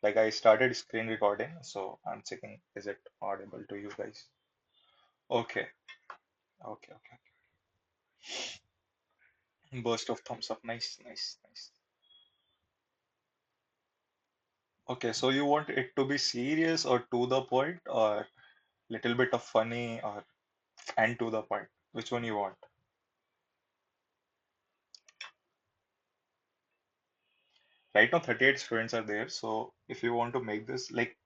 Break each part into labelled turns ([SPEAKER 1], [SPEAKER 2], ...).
[SPEAKER 1] Like I started screen recording, so I'm checking is it audible to you guys? Okay, okay. Burst of thumbs up. Nice. Okay, so you want it to be serious or to the point or little bit of funny or and to the point? Which one you want? Right now 38 students are there, so if you want to make this like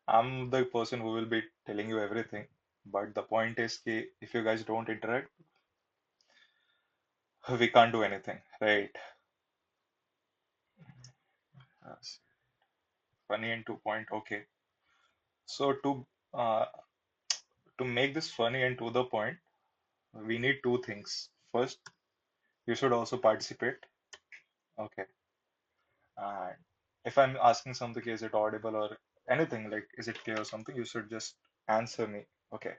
[SPEAKER 1] I'm the person who will be telling you everything, but the point is ki if you guys don't interact, we can't do anything, right? Yes. Funny and 2 point. Okay. So uh, to make this funny and to the point, we need two things. First, you should also participate. Okay. And if I'm asking something, is it audible or anything like, is it clear or something, you should just answer me. Okay.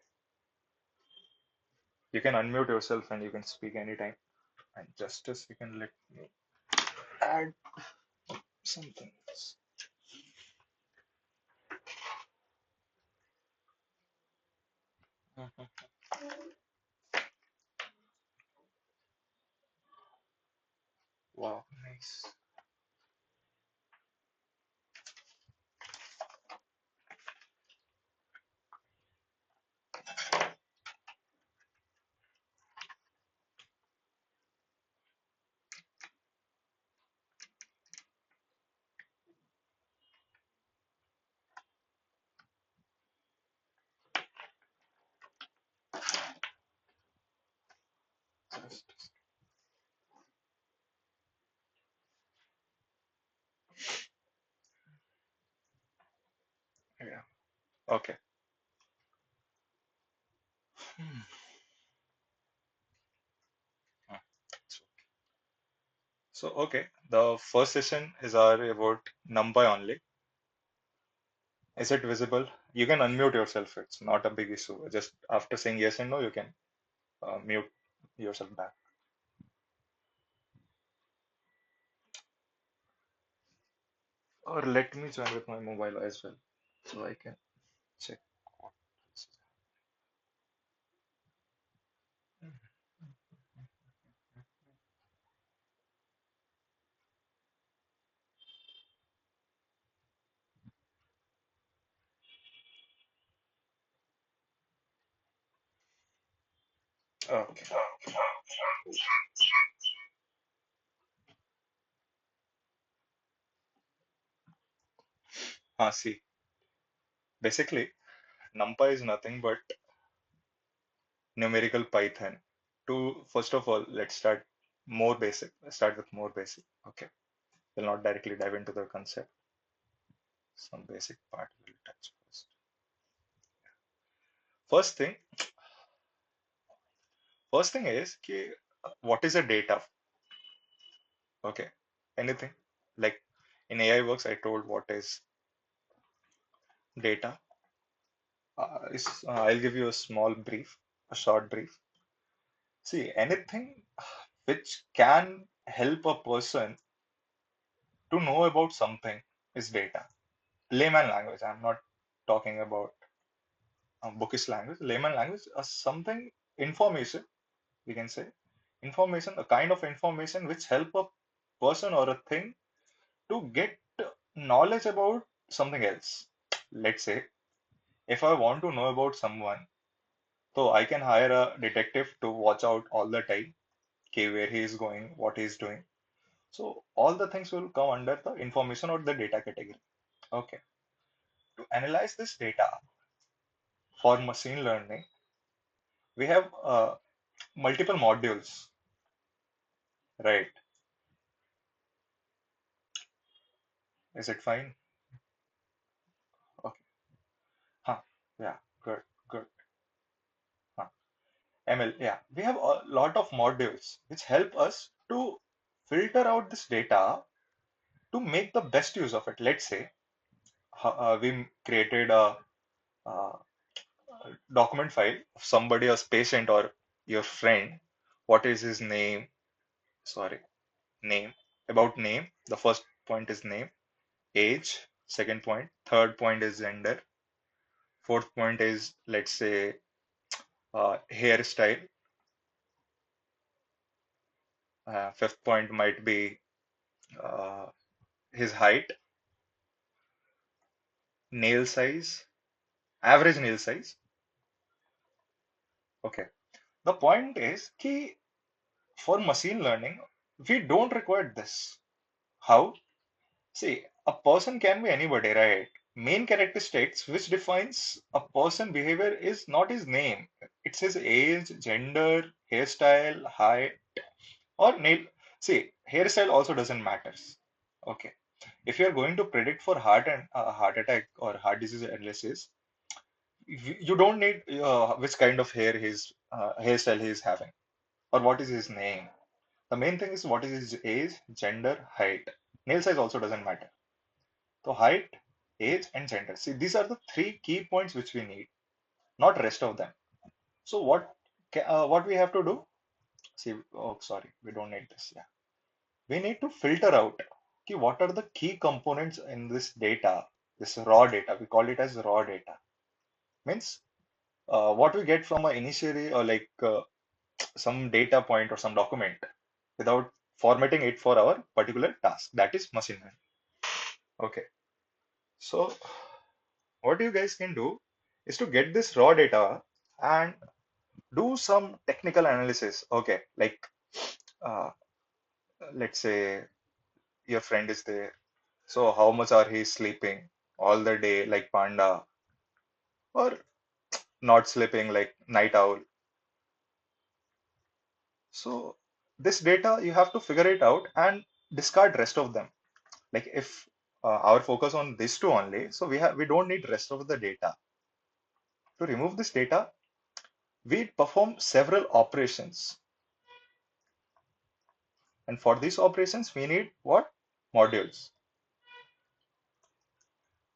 [SPEAKER 1] You can unmute yourself and you can speak anytime. And just a second, let me add something else. Mhm. Wow, nice. Just, yeah. Okay. Hmm. Hmm. So, okay. The first session is our about NumPy only. Is it visible? You can unmute yourself. It's not a big issue. Just after saying yes and no, you can mute yourself back. Or let me join with my mobile as well, so I can check what this is. Okay. See, basically, NumPy is nothing but numerical Python. To first of all, let's start more basic. Let's start with more basic. Okay. We'll not directly dive into the concept. Some basic part we'll touch first. First thing, first thing is ki, what is a data? Okay. Anything like in AI works, I told what is data. I'll give you a small brief, a short brief. See, anything which can help a person to know about something is data. Layman language. I'm not talking about bookish language. Layman language, something information we can say information, a kind of information which help a person or a thing to get knowledge about something else. Let's say if I want to know about someone, so I can hire a detective to watch out all the time, okay, where he is going, what he is doing. So all the things will come under the information or the data category. Okay. To analyze this data for machine learning, we have multiple modules, right? Is it fine? Okay. Huh. Yeah. Good. Good. Huh. ML. Yeah. We have a lot of modules which help us to filter out this data to make the best use of it. Let's say we created a document file of somebody, a patient or your friend. What is his name? Sorry, name. About name. The first point is name, age. second point. Third point is gender. Fourth point is, let's say, hairstyle. Fifth point might be uh, his height, nail size, average nail size. Okay. The point is key for machine learning, we don't require this. How? See, a person can be anybody, right? Main characteristics which defines a person behavior is not his name. It's his age, gender, hairstyle, height, or nail. See, hairstyle also doesn't matter. Okay. If you are going to predict for heart attack or heart disease analysis, you don't need which kind of hairstyle he is having or what is his name. The main thing is what is his age, gender, height. Nail size also doesn't matter. So height, age, and gender. See, these are the three key points which we need, not rest of them. So what we have to do? See, oh sorry, we don't need this. Yeah, we need to filter out. Okay, what are the key components in this data? This raw data. We call it as raw data. Means what we get from a initially or like some data point or some document without formatting it for our particular task. That is machine learning. Okay. So what you guys can do is to get this raw data and do some technical analysis. Okay, like uh, let's say your friend is there. So how much are he sleeping all the day, like panda, or not sleeping, like night owl? So this data you have to figure it out and discard rest of them. Like if our focus on this two only, so we don't need rest of the data. To remove this data, we perform several operations. And for these operations, we need what? Modules.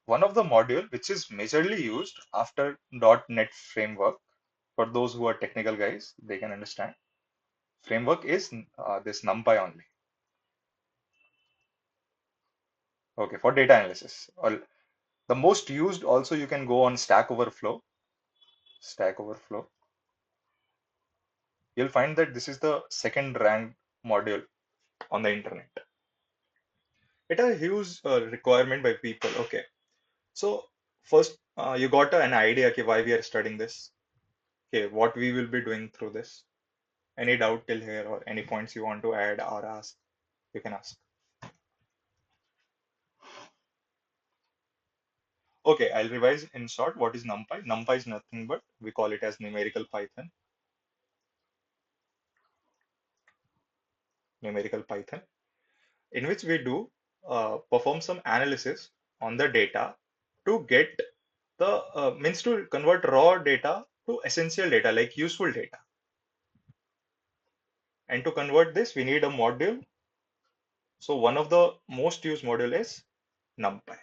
[SPEAKER 1] One of the module which is majorly used after .NET framework, for those who are technical guys, they can understand. Framework is this NumPy only. Okay, for data analysis. Or the most used also you can go on Stack Overflow. Stack Overflow. You'll find that this is the second ranked module on the internet. It has a huge requirement by people. Okay, so first you got an idea okay, why we are studying this. Okay, what we will be doing through this. Any doubt till here or any points you want to add or ask, you can ask. Okay, I'll revise in short what is NumPy. NumPy is nothing but we call it as numerical Python. Numerical Python, in which we do perform some analysis on the data to get the means to convert raw data to essential data like useful data. And to convert this, we need a module. So one of the most used module is NumPy.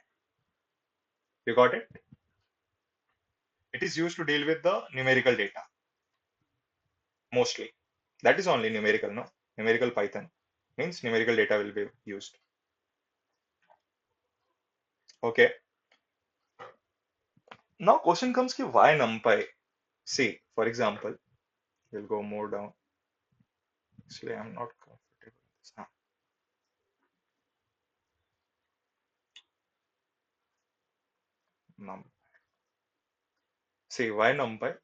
[SPEAKER 1] You got it? It is used to deal with the numerical data mostly. That is only numerical, no? Numerical Python means numerical data will be used. Okay. Now question comes ki why NumPy? See, for example, we'll go more down. Actually, I'm not comfortable with this. Num. See, why NumPy?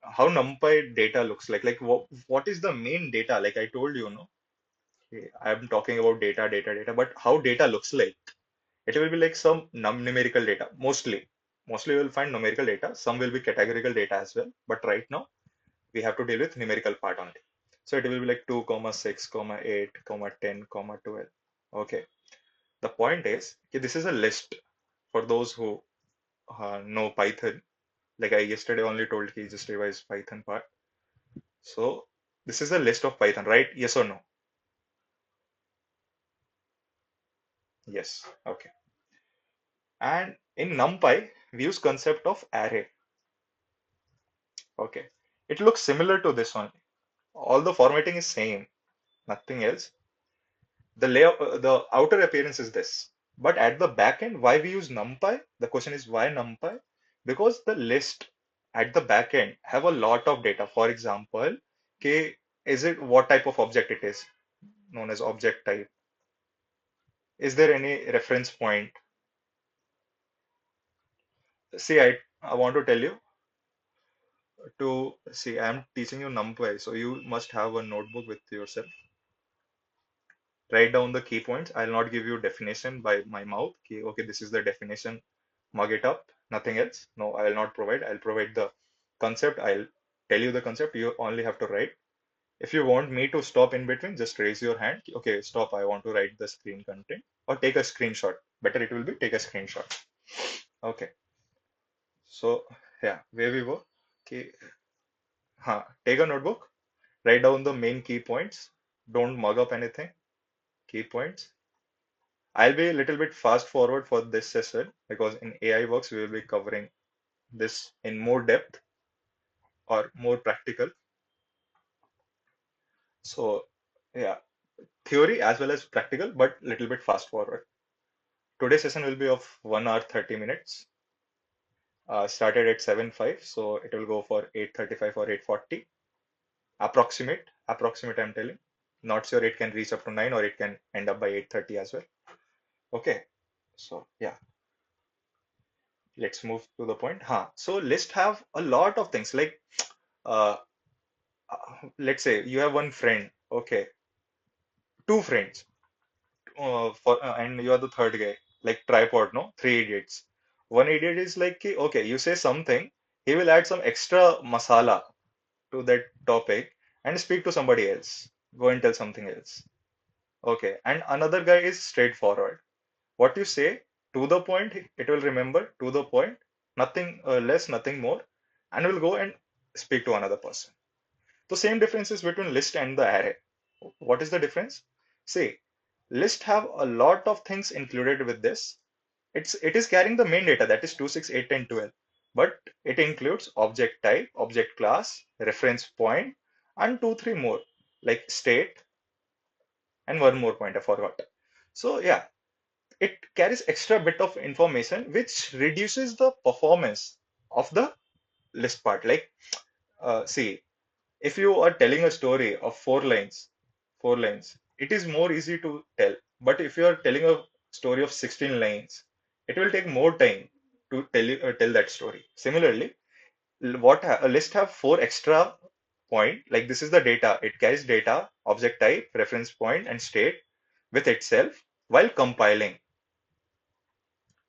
[SPEAKER 1] How NumPy data looks like? Like what is the main data? Like I told you, no? Okay, I'm talking about data, but how data looks like? It will be like some numerical data, mostly. Mostly you will find numerical data. Some will be categorical data as well. But right now, we have to deal with numerical part only. So it will be like 2, 6, 8, 10, 12. Okay. The point is, okay, this is a list for those who know Python. Like I yesterday only told he just revised Python part. So this is a list of Python, right? Yes or no? Yes. Okay. And in NumPy, we use concept of array. Okay. It looks similar to this one. All the formatting is same, nothing else. The layout, the outer appearance is this. But at the back end, why we use NumPy? The question is why NumPy? Because the list at the back end have a lot of data. For example, okay, is it what type of object it is, known as object type? Is there any reference point? See, I want to tell you to see, I'm teaching you NumPy, so you must have a notebook with yourself. Write down the key points. I'll not give you definition by my mouth. Okay, okay, this is the definition. Mug it up. Nothing else. No, I will not provide. I'll provide the concept. I'll tell you the concept. You only have to write. If you want me to stop in between, just raise your hand. Okay, stop. I want to write the screen content or take a screenshot. Better it will be take a screenshot. Okay. So yeah, where we were. Okay. Take a notebook. Write down the main key points. Don't mug up anything. Key points. I'll be a little bit fast forward for this session because in AI works we will be covering this in more depth or more practical. So yeah, theory as well as practical, but little bit fast forward. Today's session will be of 1 hour 30 minutes. Started at 7:05, so it will go for 8:35 or 8:40. Approximate I'm telling. Not sure it can reach up to 9 or it can end up by 8:30 as well. Okay, so yeah, let's move to the point. So list have a lot of things like uh, let's say you have one friend, okay, two friends, and you are the third guy, like tripod, no, three idiots. One idiot is like, "Ki, okay, you say something, he will add some extra masala to that topic and speak to somebody else, go and tell something else. Okay, and another guy is straightforward. What you say to the point, it will remember to the point, nothing less, nothing more, and will go and speak to another person. The same difference is between list and the array. What is the difference? See, list have a lot of things included with this. It is carrying the main data that is 2, 6, 8, and 12. But it includes object type, object class, reference point, and two, three more like state and one more point I forgot. So yeah, it carries extra bit of information which reduces the performance of the list part. Like see, if you are telling a story of four lines, it is more easy to tell. But if you are telling a story of 16 lines, it will take more time to tell that story. Similarly, a list have four extra point, like this is the data. It carries data, object type, reference point, and state with itself while compiling.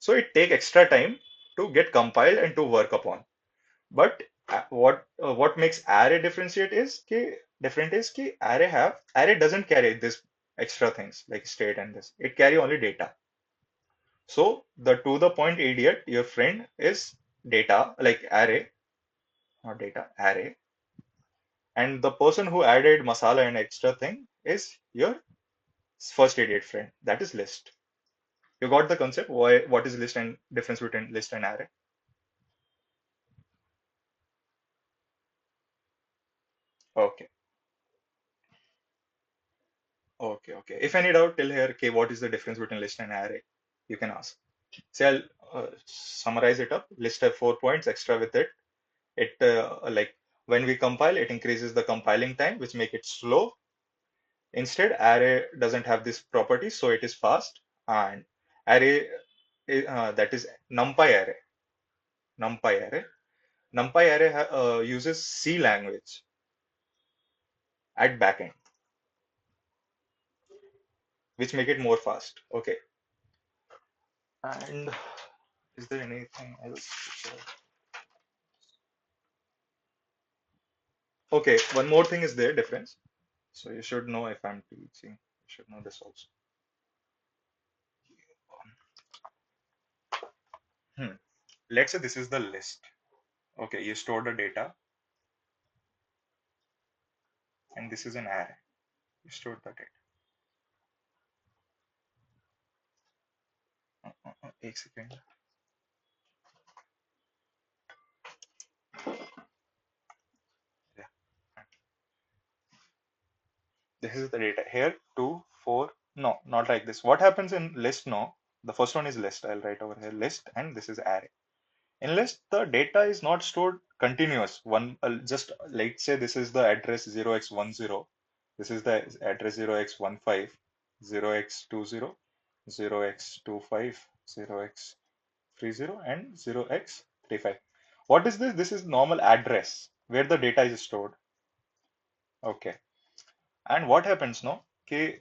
[SPEAKER 1] So it take extra time to get compiled and to work upon. But what makes array different is कि array doesn't carry this extra things like state and this. It carry only data. So the to the point idiot, your friend is data like array, not data, array. And the person who added masala and extra thing is your first idiot friend. That is list. You got the concept? Why? What is list and difference between list and array? Okay. Okay, okay. If any doubt till here, okay, what is the difference between list and array? You can ask. See, I'll summarize it up. List have 4 points extra with it. It like when we compile, it increases the compiling time, which make it slow. Instead, array doesn't have this property, so it is fast. And array, that is NumPy array. NumPy array. NumPy array uses C language at backend, which make it more fast. Okay. And is there anything else? Okay, one more thing is there difference. So you should know if I'm teaching, you should know this also. Hmm. Let's say this is the list. Okay, you store the data and this is an array. You stored the data. एक second. Yeah. This is the data. Here, 2, 4. No, not like this. What happens in list now? The first one is list. I'll write over here list, and this is array. In list, the data is not stored continuous. Just let's say this is the address 0x10. This is the address 0x15, 0x20, 0x25, 0x30, and 0x35. What is this? This is normal address where the data is stored. Okay. And what happens now? Okay,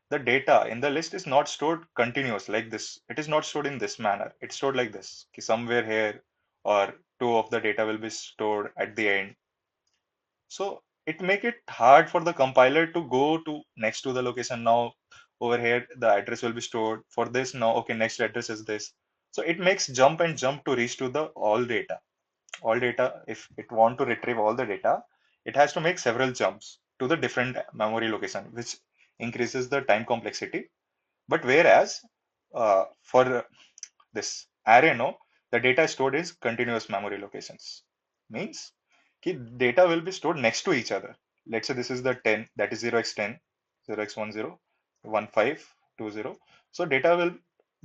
[SPEAKER 1] the data in the list is not stored continuous like this. It is not stored in this manner. It's stored like this. Okay, somewhere here or two of the data will be stored at the end. So it make it hard for the compiler to go to next to the location. Now over here the address will be stored for this. Now okay, next address is this. So it makes jump and jump to reach to the all data. If it want to retrieve all the data, it has to make several jumps to the different memory location, which increases the time complexity. But whereas for this array, no, the data is stored is continuous memory locations. Means data will be stored next to each other. Let's say this is the 10, that is 0x10, 0x10, 1520. So data will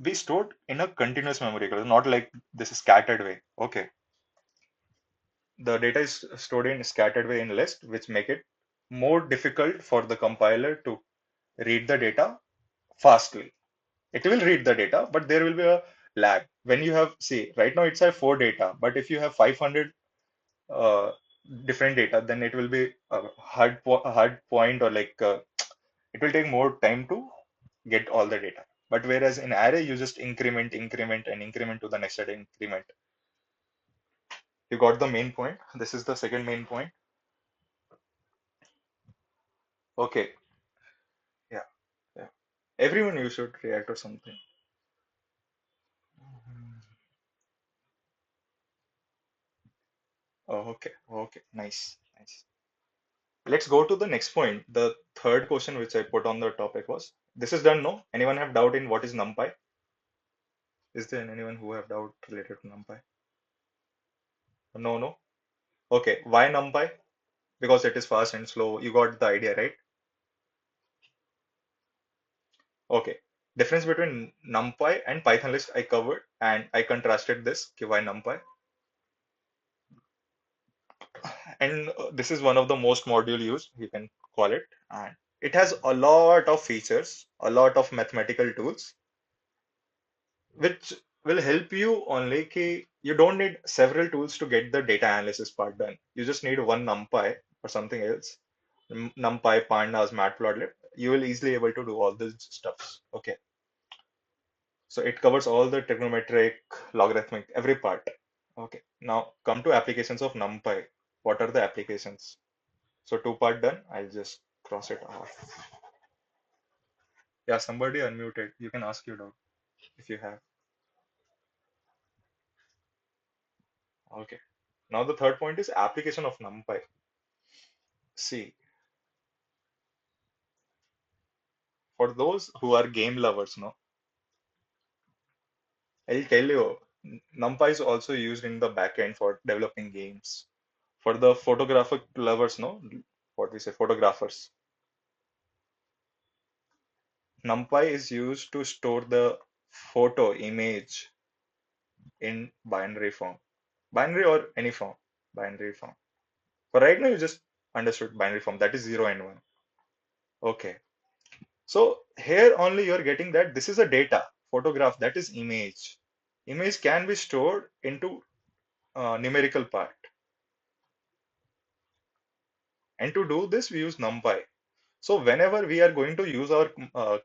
[SPEAKER 1] be stored in a continuous memory, not like this is scattered way. Okay. The data is stored in scattered way in list, which make it more difficult for the compiler to read the data fastly. It will read the data, but there will be a lag. When you have, see, right now it's a 4 data, but if you have 500 uh, different data, then it will be a hard point, or like it will take more time to get all the data. But whereas in array, you just increment, increment, and increment to the next increment. You got the main point. This is the second main point. Okay, yeah, yeah. Everyone, you should react or something. Oh, okay, okay, nice, nice. Let's go to the next point. The third question which I put on the topic was, this is done, no? Anyone have doubt in what is NumPy? Is there anyone who have doubt related to NumPy? No, no. Okay, why NumPy? Because it is fast and slow. You got the idea, right? Okay. Difference between NumPy and Python list I covered, and I contrasted this. Okay, why NumPy? And this is one of the most module used, you can call it. And it has a lot of features, a lot of mathematical tools, which will help you only ki you don't need several tools to get the data analysis part done. You just need one NumPy or something else. NumPy, Pandas, Matplotlib. You will easily able to do all these stuffs. Okay. So it covers all the trigonometric, logarithmic, every part. Okay. Now come to applications of NumPy. What are the applications? So two part done. I'll just cross it off. Yeah, somebody unmuted. You can ask your doubt if you have. Okay. Now the third point is application of NumPy. See, for those who are game lovers, no, I'll tell you, NumPy is also used in the backend for developing games. For the photographic lovers, no, what we say, photographers, NumPy is used to store the photo image in binary form, binary or any form, binary form. For right now, you just understood binary form, that is 0 and 1. Okay. So here only you're getting that this is a data, photograph, that is image. Image can be stored into numerical part. And to do this, we use NumPy. So whenever we are going to use our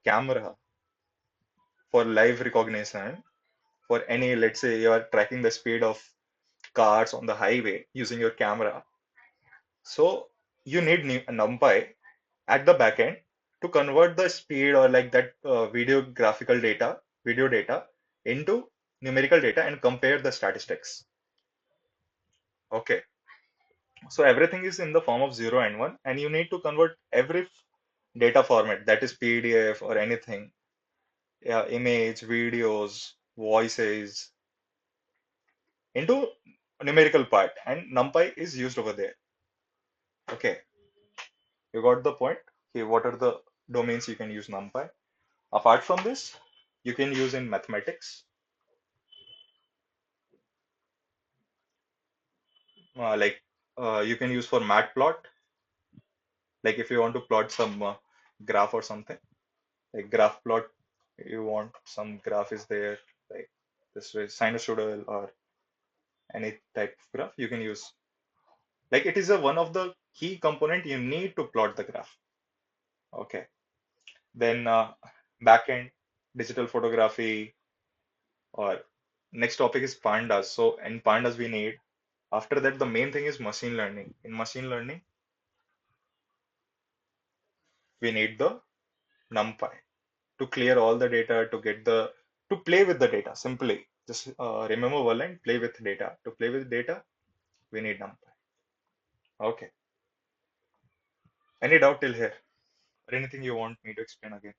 [SPEAKER 1] camera for live recognition, for any, let's say you are tracking the speed of cars on the highway using your camera. So you need NumPy at the backend to convert the speed or like that video data into numerical data and compare the statistics. Okay. So everything is in the form of 0 and 1, and you need to convert every data format, that is PDF or anything, yeah, image, videos, voices, into numerical part, and NumPy is used over there. Okay, you got the point. Okay, what are the domains you can use NumPy? Apart from this, you can use in mathematics. Like you can use for matplot. Like if you want to plot some graph or something, like graph plot, you want some graph is there, like this way, sinusoidal or any type of graph, you can use. Like it is a one of the key component you need to plot the graph. Okay. Then backend, digital photography, or next topic is pandas. So in pandas we need. After that, the main thing is machine learning. In machine learning, we need the NumPy to clear all the data, to get the to play with the data. Simply, just remember one line: play with data. To play with data, we need NumPy. Okay. Any doubt till here? Or anything you want me to explain again?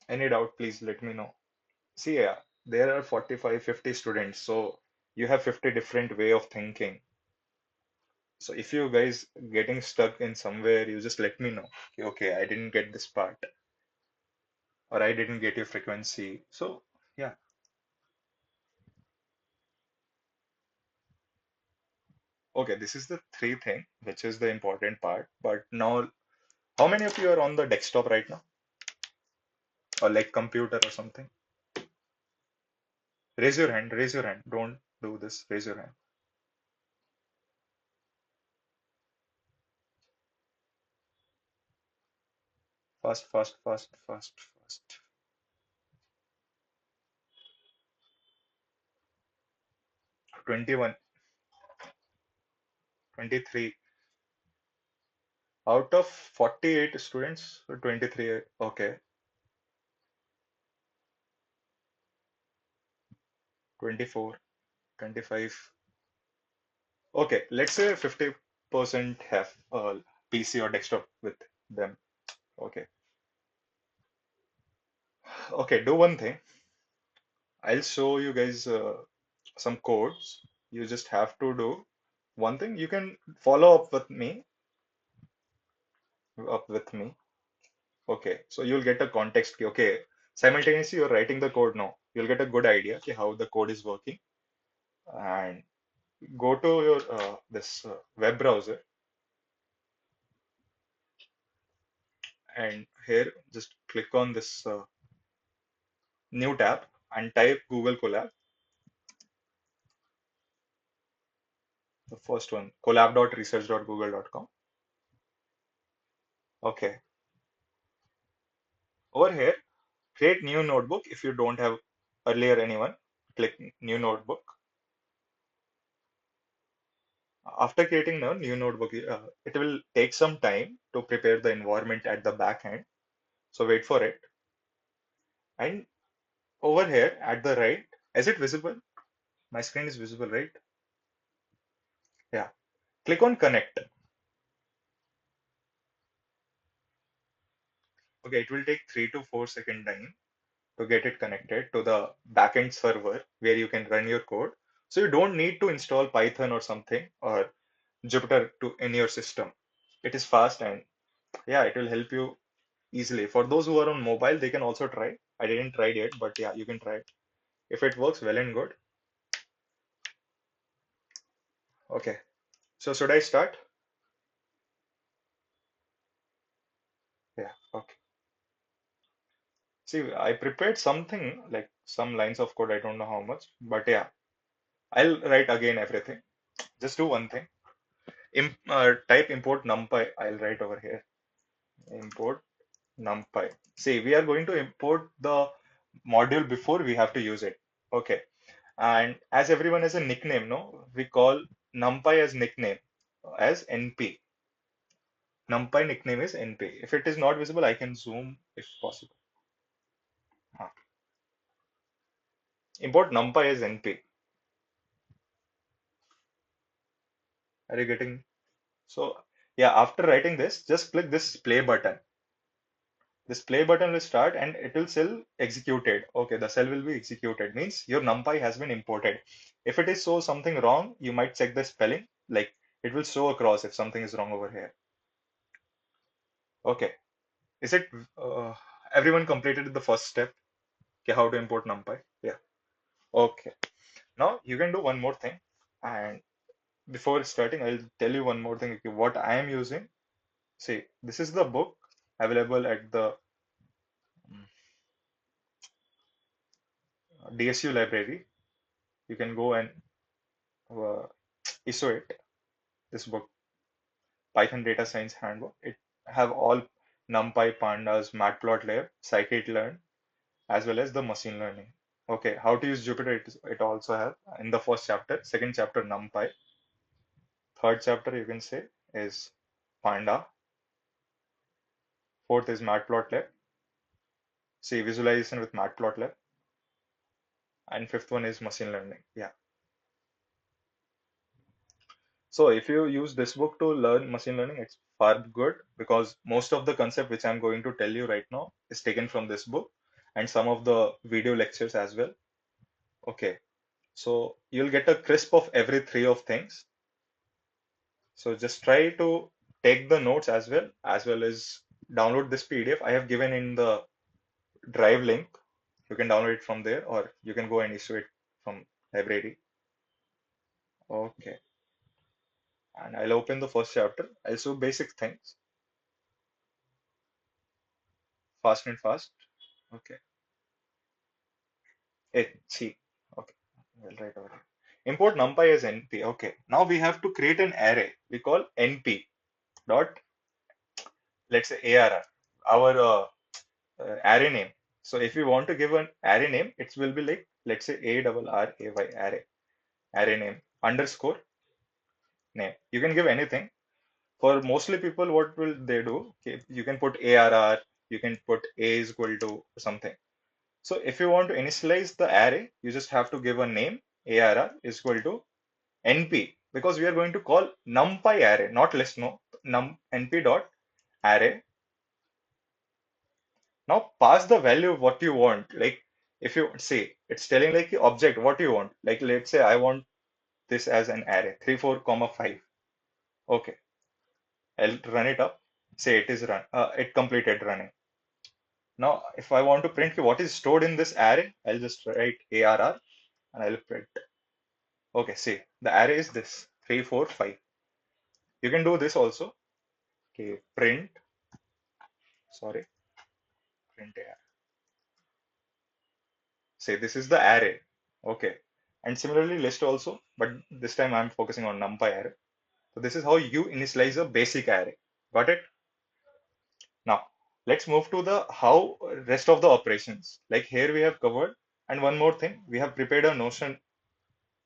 [SPEAKER 1] Any doubt? Please let me know. See, yeah, there are 45, 50 students, so you have 50 different way of thinking. So if you guys getting stuck in somewhere, you just let me know. Okay, I didn't get this part, or I didn't get your frequency. So yeah, okay, this is the three thing, which is the important part. But now, how many of you are on the desktop right now, or like computer or something? Raise your hand. Raise your hand. Don't do this. Raise your hand. Fast, fast, fast, fast, fast. 21, 23. Out of 48 students, 23. Okay, 24, 25. Okay, let's say 50% have PC or desktop with them. Okay. Okay, do one thing. I'll show you guys some codes. You just have to do one thing. You can follow up with me. Okay, so you'll get a context. Okay, simultaneously you're writing the code now. You'll get a good idea okay, how the code is working. And go to your this web browser, and here just click on this new tab and type Google Colab. The first one, collab.research.google.com. Okay, over here, create new notebook. If you don't have earlier anyone, click new notebook. After creating a new notebook, it will take some time to prepare the environment at the back end. So wait for it. And over here at the right, is it visible? My screen is visible, right? Yeah. Click on connect. Okay, it will take 3 to 4 second time to get it connected to the backend server where you can run your code. So you don't need to install Python or something or Jupyter to in your system. It is fast and yeah, it will help you easily. For those who are on mobile, they can also try. I didn't try it yet, but yeah, you can try it. If it works, well and good. Okay. So should I start? Yeah. Okay. See, I prepared something like some lines of code. I don't know how much, but yeah, I'll write again everything. Just do one thing. Type import NumPy. I'll write over here. Import NumPy. See, we are going to import the module before we have to use it. Okay. And as everyone has a nickname, no, we call NumPy as nickname as NP. NumPy nickname is NP. If it is not visible, I can zoom if possible. Huh. Import NumPy as NP. Are you getting? So yeah, after writing this, just click this play button. This play button will start and it will still executed. Okay, the cell will be executed. Means your NumPy has been imported. If it is show something wrong, you might check the spelling. Like it will show across if something is wrong over here. Okay, is it everyone completed the first step? Okay, how to import NumPy? Yeah. Okay. Now you can do one more thing. And before starting, I'll tell you one more thing. Okay, what I am using. See, this is the book available at the DSU library. You can go and uh, issue it. This book, Python Data Science Handbook. It have all NumPy, Pandas, Matplotlib, Scikit-learn, as well as the machine learning. Okay, how to use Jupyter? It also have in the first chapter. Second chapter NumPy. Third chapter you can say is Panda. Fourth is Matplotlib. See visualization with Matplotlib. And fifth one is machine learning. Yeah. So if you use this book to learn machine learning, it's far good because most of the concept which I'm going to tell you right now is taken from this book and some of the video lectures as well. Okay. So you'll get a crisp of every three of things. So just try to take the notes as well as download this PDF. I have given in the drive link. You can download it from there or you can go and issue it from library. Okay. And I'll open the first chapter. I'll show basic things fast and fast. Okay. See. Okay. We'll write over here. Import NumPy as NP. Okay. Now we have to create an array. We call NP dot, let's say ARR, our array name. So if you want to give an array name, it will be like, let's say ARRAY array name underscore name. You can give anything. For mostly people, what will they do? Okay, you can put ARR, you can put A is equal to something. So if you want to initialize the array, you just have to give a name. ARR is equal to NP because we are going to call NumPy array, not list, no, NP dot array. Now pass the value of what you want. Like if you see, it's telling like the object what you want. Like let's say I want this as an array 3, 4, comma 5. Okay, I'll run it up. Say it is run. It completed running. Now if I want to print what is stored in this array, I'll just write ARR and I'll print. Okay, see the array is this 3, 4, 5. You can do this also. Okay, print. Sorry, print array. Say this is the array. Okay, and similarly list also, but this time I'm focusing on NumPy array. So this is how you initialize a basic array. Got it? Now let's move to the how rest of the operations. Like here we have covered, and one more thing, we have prepared a notion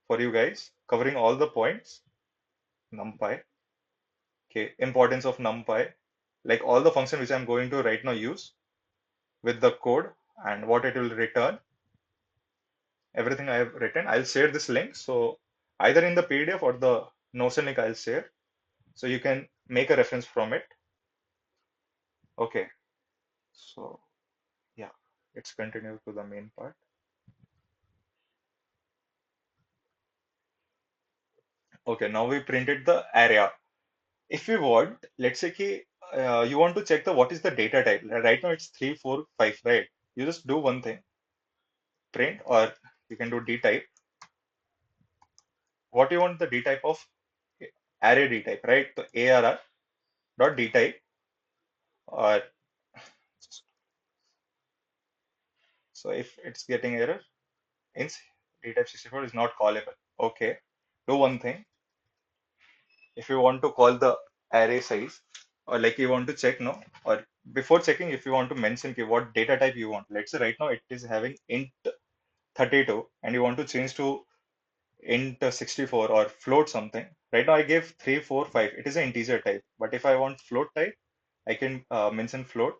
[SPEAKER 1] for you guys covering all the points. NumPy. Okay, importance of NumPy, like all the function which I'm going to right now use with the code and what it will return. Everything I have written. I'll share this link. So either in the PDF or the Notion link I'll share. So you can make a reference from it. Okay. So yeah, let's continue to the main part. Okay, now we printed the area. If you want, let's say you want to check the what is the data type. Right now it's 3, 4, 5, right? You just do one thing, print, or you can do d type. What you want the d type of array d type, right? So ARR dot d type, or so if it's getting error, means d type 64 is not callable. Okay, do one thing. If you want to call the array size, or like you want to check, no, or before checking, if you want to mention what data type you want. Let's say right now it is having int 32 and you want to change to int 64 or float something. Right now I gave 3, 4, 5. It is an integer type. But if I want float type, I can mention float.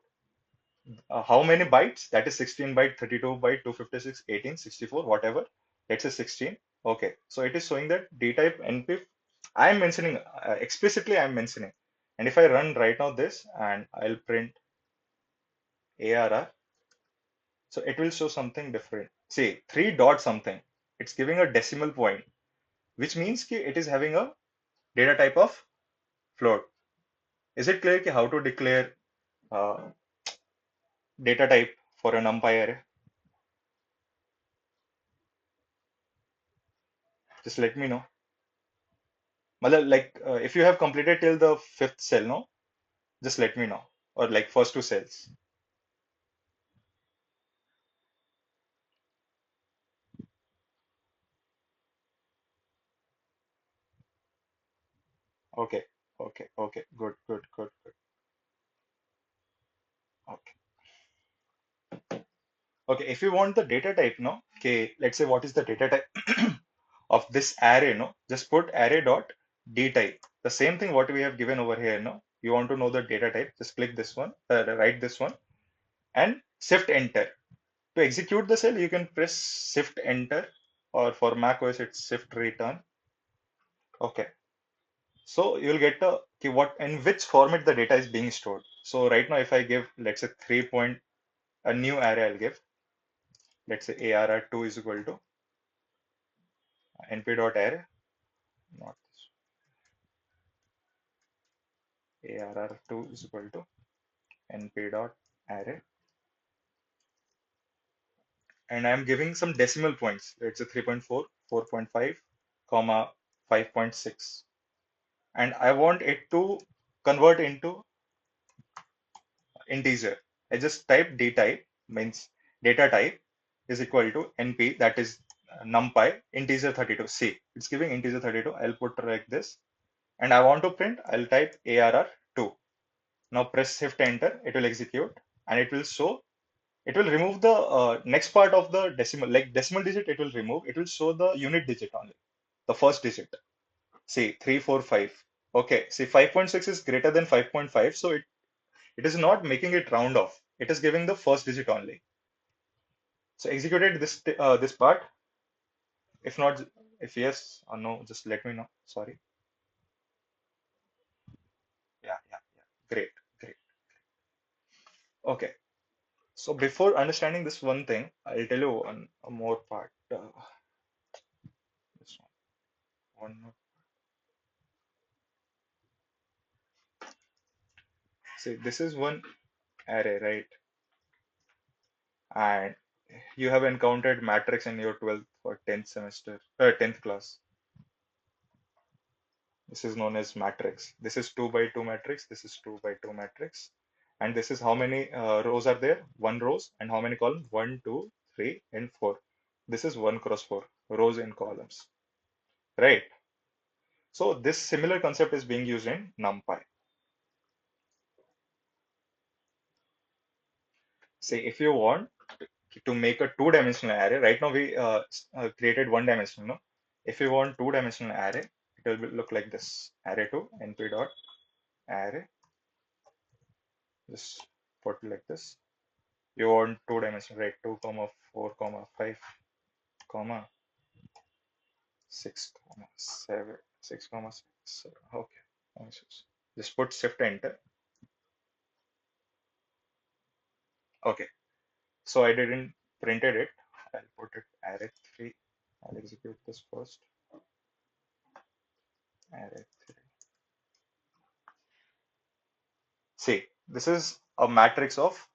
[SPEAKER 1] How many bytes? That is 16 byte, 32 byte, 256, 18, 64, whatever. Let's say 16. Okay. So it is showing that d type np. I am mentioning explicitly. I am mentioning. And if I run right now this and I'll print ARR. So it will show something different. See, 3 dot something. It's giving a decimal point, which means ki it is having a data type of float. Is it clear ki how to declare uh, data type for a NumPy array? Just let me know. Like if you have completed till the fifth cell, no, just let me know. Or like first two cells. Okay, okay, good. Okay, okay. If you want the data type, no, okay, let's say what is the data type of this array, no, just put array dot d type. The same thing what we have given over here, no. You want to know the data type, just click this one, write this one, and shift enter. To execute the cell, you can press shift enter, or for Mac OS it's shift return. Okay. So you'll get a okay, what in which format the data is being stored. So right now, if I give let's say 3 point a new array, I'll give let's say arr2 is equal to np.array, not this, arr2 is equal to np.array, and I'm giving some decimal points. Let's say 3.4, 4.5, comma 5.6, and I want it to convert into integer. I just type dtype means data type is equal to np, that is numpy integer 32. See, it's giving integer 32. I'll put like this, and I want to print. I'll type arr2. Now press shift enter. It will execute, and it will show. It will remove the next part of the decimal, like decimal digit. It will remove. It will show the unit digit only, the first digit. See 345. Okay. See 5.6 is greater than 5.5, so it is not making it round off. It is giving the first digit only. So executed this part. If not, if yes or no, just let me know. Sorry. Yeah. Great, great. Okay. So before understanding this one thing, I'll tell you one a more part. This one more. See, this is one array, right? And you have encountered matrix in your 12th or 10th semester, 10th class. This is known as matrix. This is 2 by 2 matrix. This is 2 by 2 matrix. And this is how many rows are there? 1 rows. And how many columns? 1, 2, 3, and 4. This is 1 cross 4 rows and columns. Right. So this similar concept is being used in NumPy. Say if you want to make a two-dimensional array, right now we created one-dimensional. No? If you want two-dimensional array, it will look like this: array2 np dot array. Just put like this. You want two-dimensional, right? 2 comma 4 comma 5 comma 6 comma 7 6 comma 6. Okay. Just put shift enter. Okay. So I didn't printed it. I'll put it array3. I'll execute this first. Array3. See, this is a matrix of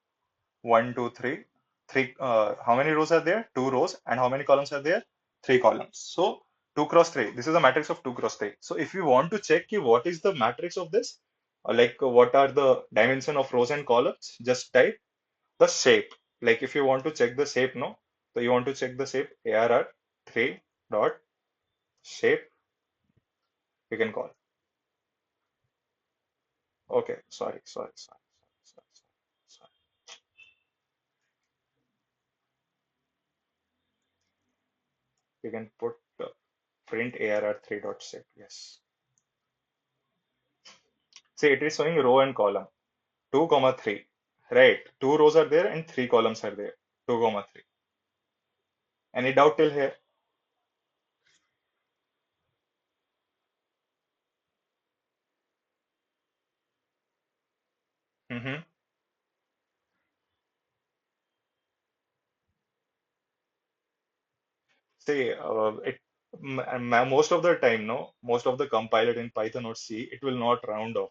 [SPEAKER 1] 1, 2, 3. Three. How many rows are there? Two rows. And how many columns are there? Three columns. So 2 cross 3. This is a matrix of 2 cross 3. So if you want to check what is the matrix of this, what are the dimension of rows and columns, just type the shape. Like if you want to check the shape, no. So you want to check the shape arr3 dot shape. You can call. Okay. Sorry. You can put print arr3 dot shape. Yes. See, it is showing row and column. 2 comma 3, right? Two rows are there and three columns are there. 2 comma 3. Any doubt till here? Mm-hmm. say most of the time, no, most of the compiler in Python or C, it will not round off.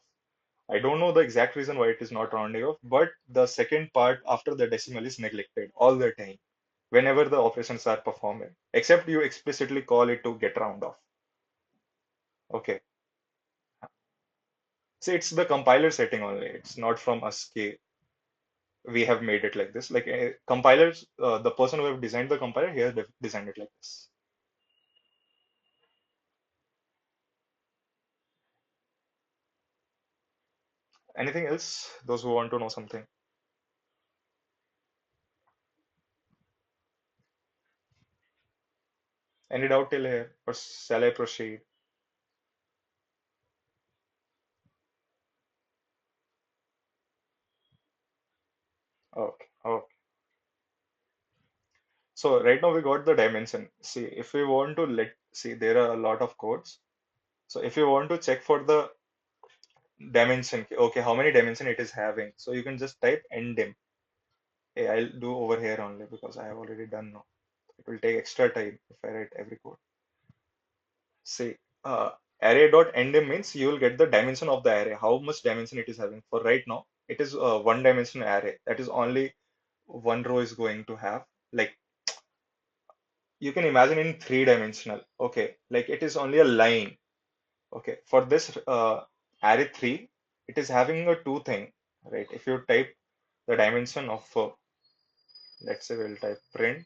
[SPEAKER 1] I don't know the exact reason why it is not rounding off, but the second part after the decimal is neglected all the time whenever the operations are performing, except you explicitly call it to get round off. Okay. See, it's the compiler setting only. It's not from us. We have made it like this. Like compilers, the person who have designed the compiler, he has designed it like this. Anything else? Those who want to know something. Any doubt till here, or shall I proceed? Okay. Okay. So right now we got the dimension. See, if we want to see, there are a lot of codes. So if you want to check for the dimension, okay, how many dimension it is having, so you can just type ndim. Hey, I'll do over here only because I have already done now. It will take extra time if I write every code. See, array.ndim means you will get the dimension of the array, how much dimension it is having. For right now, it is a one dimension array. That is only one row is going to have. Like you can imagine in three dimensional. Okay, like it is only a line. Okay, for this array 3, it is having a two thing, right? If you type the dimension of, let's say we'll type print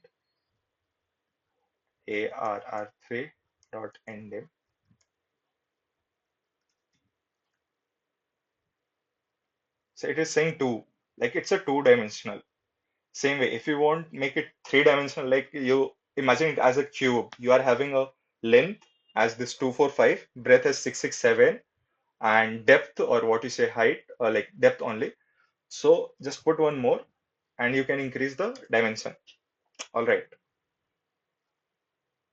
[SPEAKER 1] arr3 dot ndim. So it is saying two, like it's a two dimensional. Same way, if you want make it three dimensional, like you imagine it as a cube, you are having a length as this 245, breadth as 667, and depth or what you say height, like depth only. So just put one more and you can increase the dimension. All right.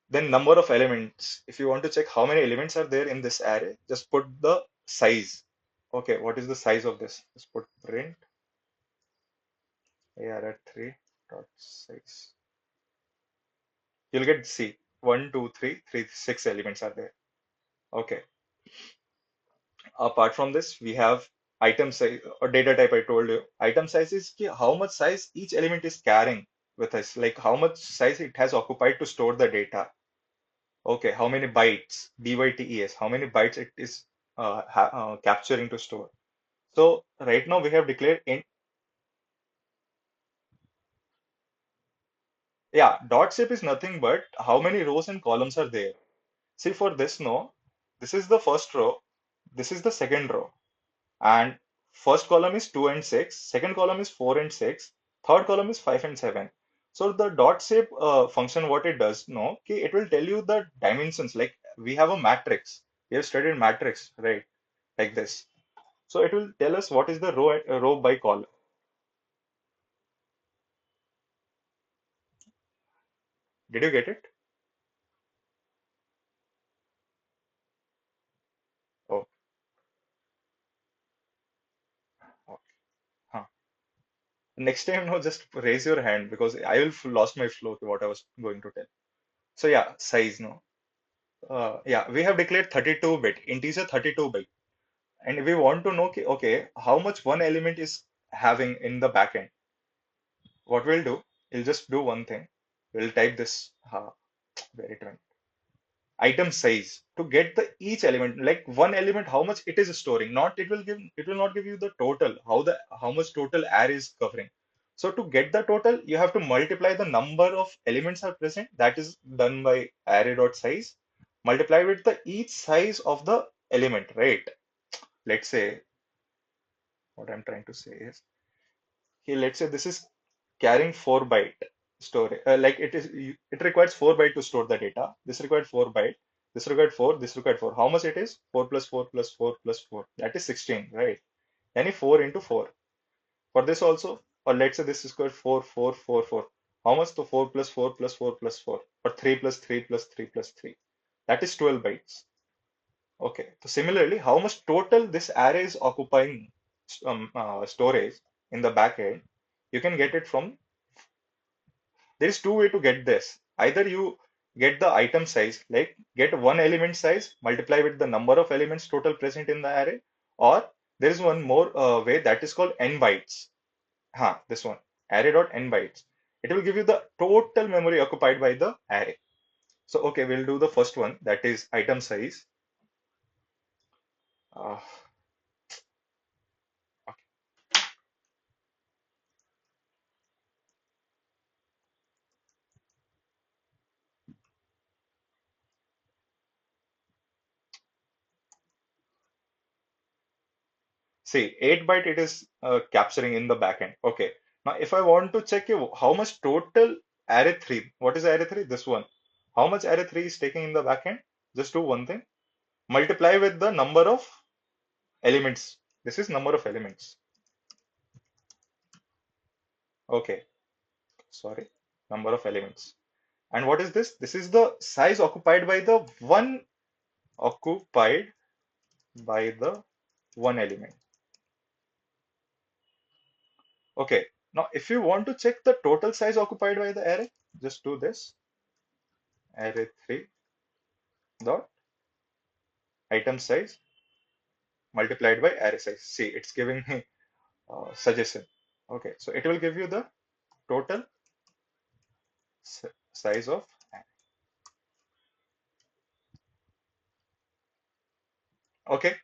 [SPEAKER 1] Then number of elements. If you want to check how many elements are there in this array, just put the size. Okay, what is the size of this? Just put print arr3 dot size. You'll get C. 1, 2, 3, 3, 6 elements are there. Okay. Apart from this, we have item size or data type. I told you. Item size is how much size each element is carrying with us, like how much size it has occupied to store the data. Okay, how many bytes, bytes, how many bytes it is capturing to store. So right now we have declared in, yeah, dot shape is nothing but how many rows and columns are there. See for this, no, this is the first row, this is the second row, and first column is 2 and 6, second column is 4 and 6, third column is 5 and 7. So the dot shape function, what it does, no, okay, it will tell you the dimensions. Like we have a matrix, we have studied matrix, right? Like this. So it will tell us what is the row by column. Did you get it? Oh, okay. Huh. Next time, no, just raise your hand because I will lost my flow to what I was going to tell. So yeah, size, no. Yeah, we have declared 32-bit, integer 32-bit. And we want to know, okay, how much one element is having in the backend. What we'll do, we'll just do one thing. We'll type this, where it went, item size to get the each element, like one element, how much it is storing. Not it will not give you the total, how much total array is covering. So to get the total, you have to multiply the number of elements are present. That is done by array.size, multiply with the each size of the element, right? Let's say what I'm trying to say is, okay, let's say this is carrying 4 byte storage. Like it requires 4 byte to store the data. This required 4 byte. This required 4. This required 4. How much it is? 4 plus 4 plus 4 plus 4. That is 16, right? Any 4 into 4. For this also, or let's say this is equal 4, 4, 4, 4. How much to 4 plus 4 plus 4 plus 4? Or 3 plus 3 plus 3 plus 3. That is 12 bytes. Okay. So similarly, how much total this array is occupying storage in the backend, you can get it from, there is two way to get this. Either you get the item size, like get one element size, multiply with the number of elements total present in the array, or there is one more way that is called n bytes. This one, array dot n bytes. It will give you the total memory occupied by the array. So, okay, we'll do the first one, that is item size. Uh, okay. See, 8 byte it is capturing in the backend. Okay. Now, if I want to check how much total array 3, what is array 3? This one. How much array 3 is taking in the backend? Just do one thing. Multiply with the number of elements. This is number of elements. Okay. Sorry. Number of elements. And what is this? This is the size occupied by the occupied by the one element. Okay. Now, if you want to check the total size occupied by the array, just do this. Array 3 dot item size multiplied by array size. See, it's giving me suggestion. Okay. So it will give you the total size of array. Okay.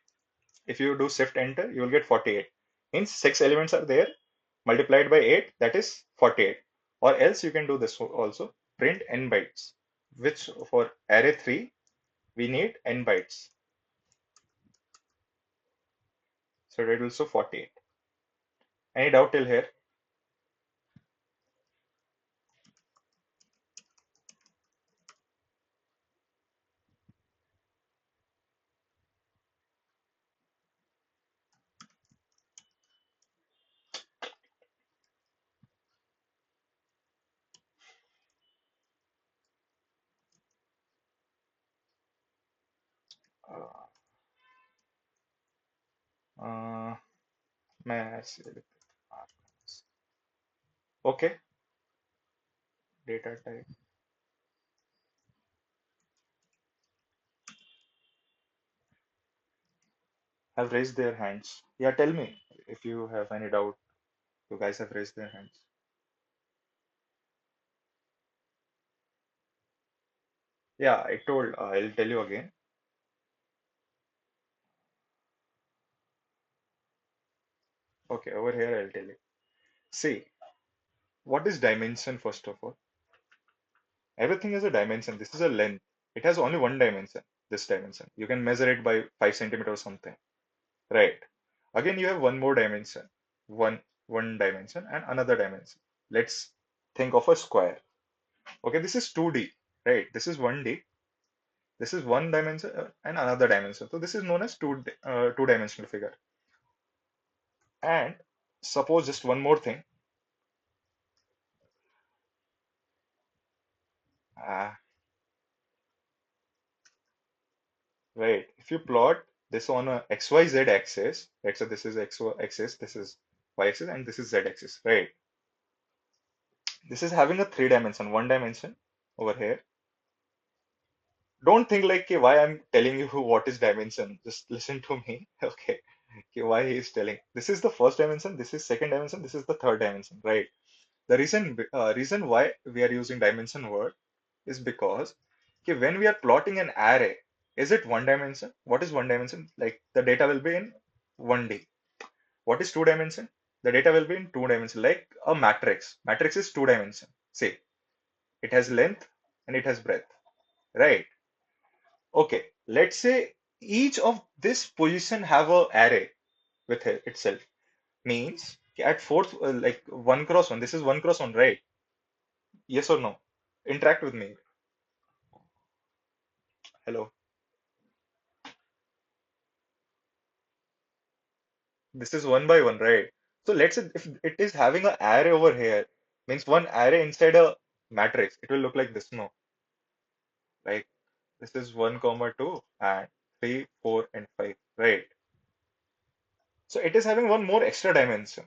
[SPEAKER 1] If you do shift enter, you will get 48. Means 6 elements are there multiplied by 8, that is 48. Or else you can do this also, print n bytes, which for array 3 we need n bytes. So that will show 48. Any doubt till here? Uh, uh, mass. Okay, data type. Have raised their hands. Yeah, tell me if you have any doubt. You guys have raised their hands. Yeah, I told, I'll tell you again. Okay, over here I'll tell you. See, what is dimension first of all? Everything is a dimension. This is a length. It has only one dimension, this dimension. You can measure it by 5 centimeters or something. Right. Again, you have one more dimension. One dimension and another dimension. Let's think of a square. Okay, this is 2D, right? This is 1D. This is one dimension and another dimension. So this is known as two-dimensional figure. And suppose just one more thing. Uh, right. If you plot this on a XYZ axis, let's say this is X axis, this is Y axis, and this is Z axis, right? This is having a three dimension, one dimension over here. Don't think like "Okay, why I'm telling you what is dimension. Just listen to me. Okay. Okay, why he is telling. This is the first dimension, this is second dimension, this is the third dimension, right? The reason why we are using dimension word is because okay, when we are plotting an array, is it one dimension? What is one dimension? Like the data will be in 1D. What is two dimension? The data will be in two dimension, like a matrix. Matrix is two dimension. See, it has length and it has breadth, right? Okay, let's say each of this position have a array with itself. Means at fourth, like one cross one. This is one cross one, right? Yes or no? Interact with me. Hello. This is one by one, right? So let's say if it is having an array over here, means one array inside a matrix, it will look like this, no? Like this is 1, comma 2 and 3, 4 and 5, right? So it is having one more extra dimension.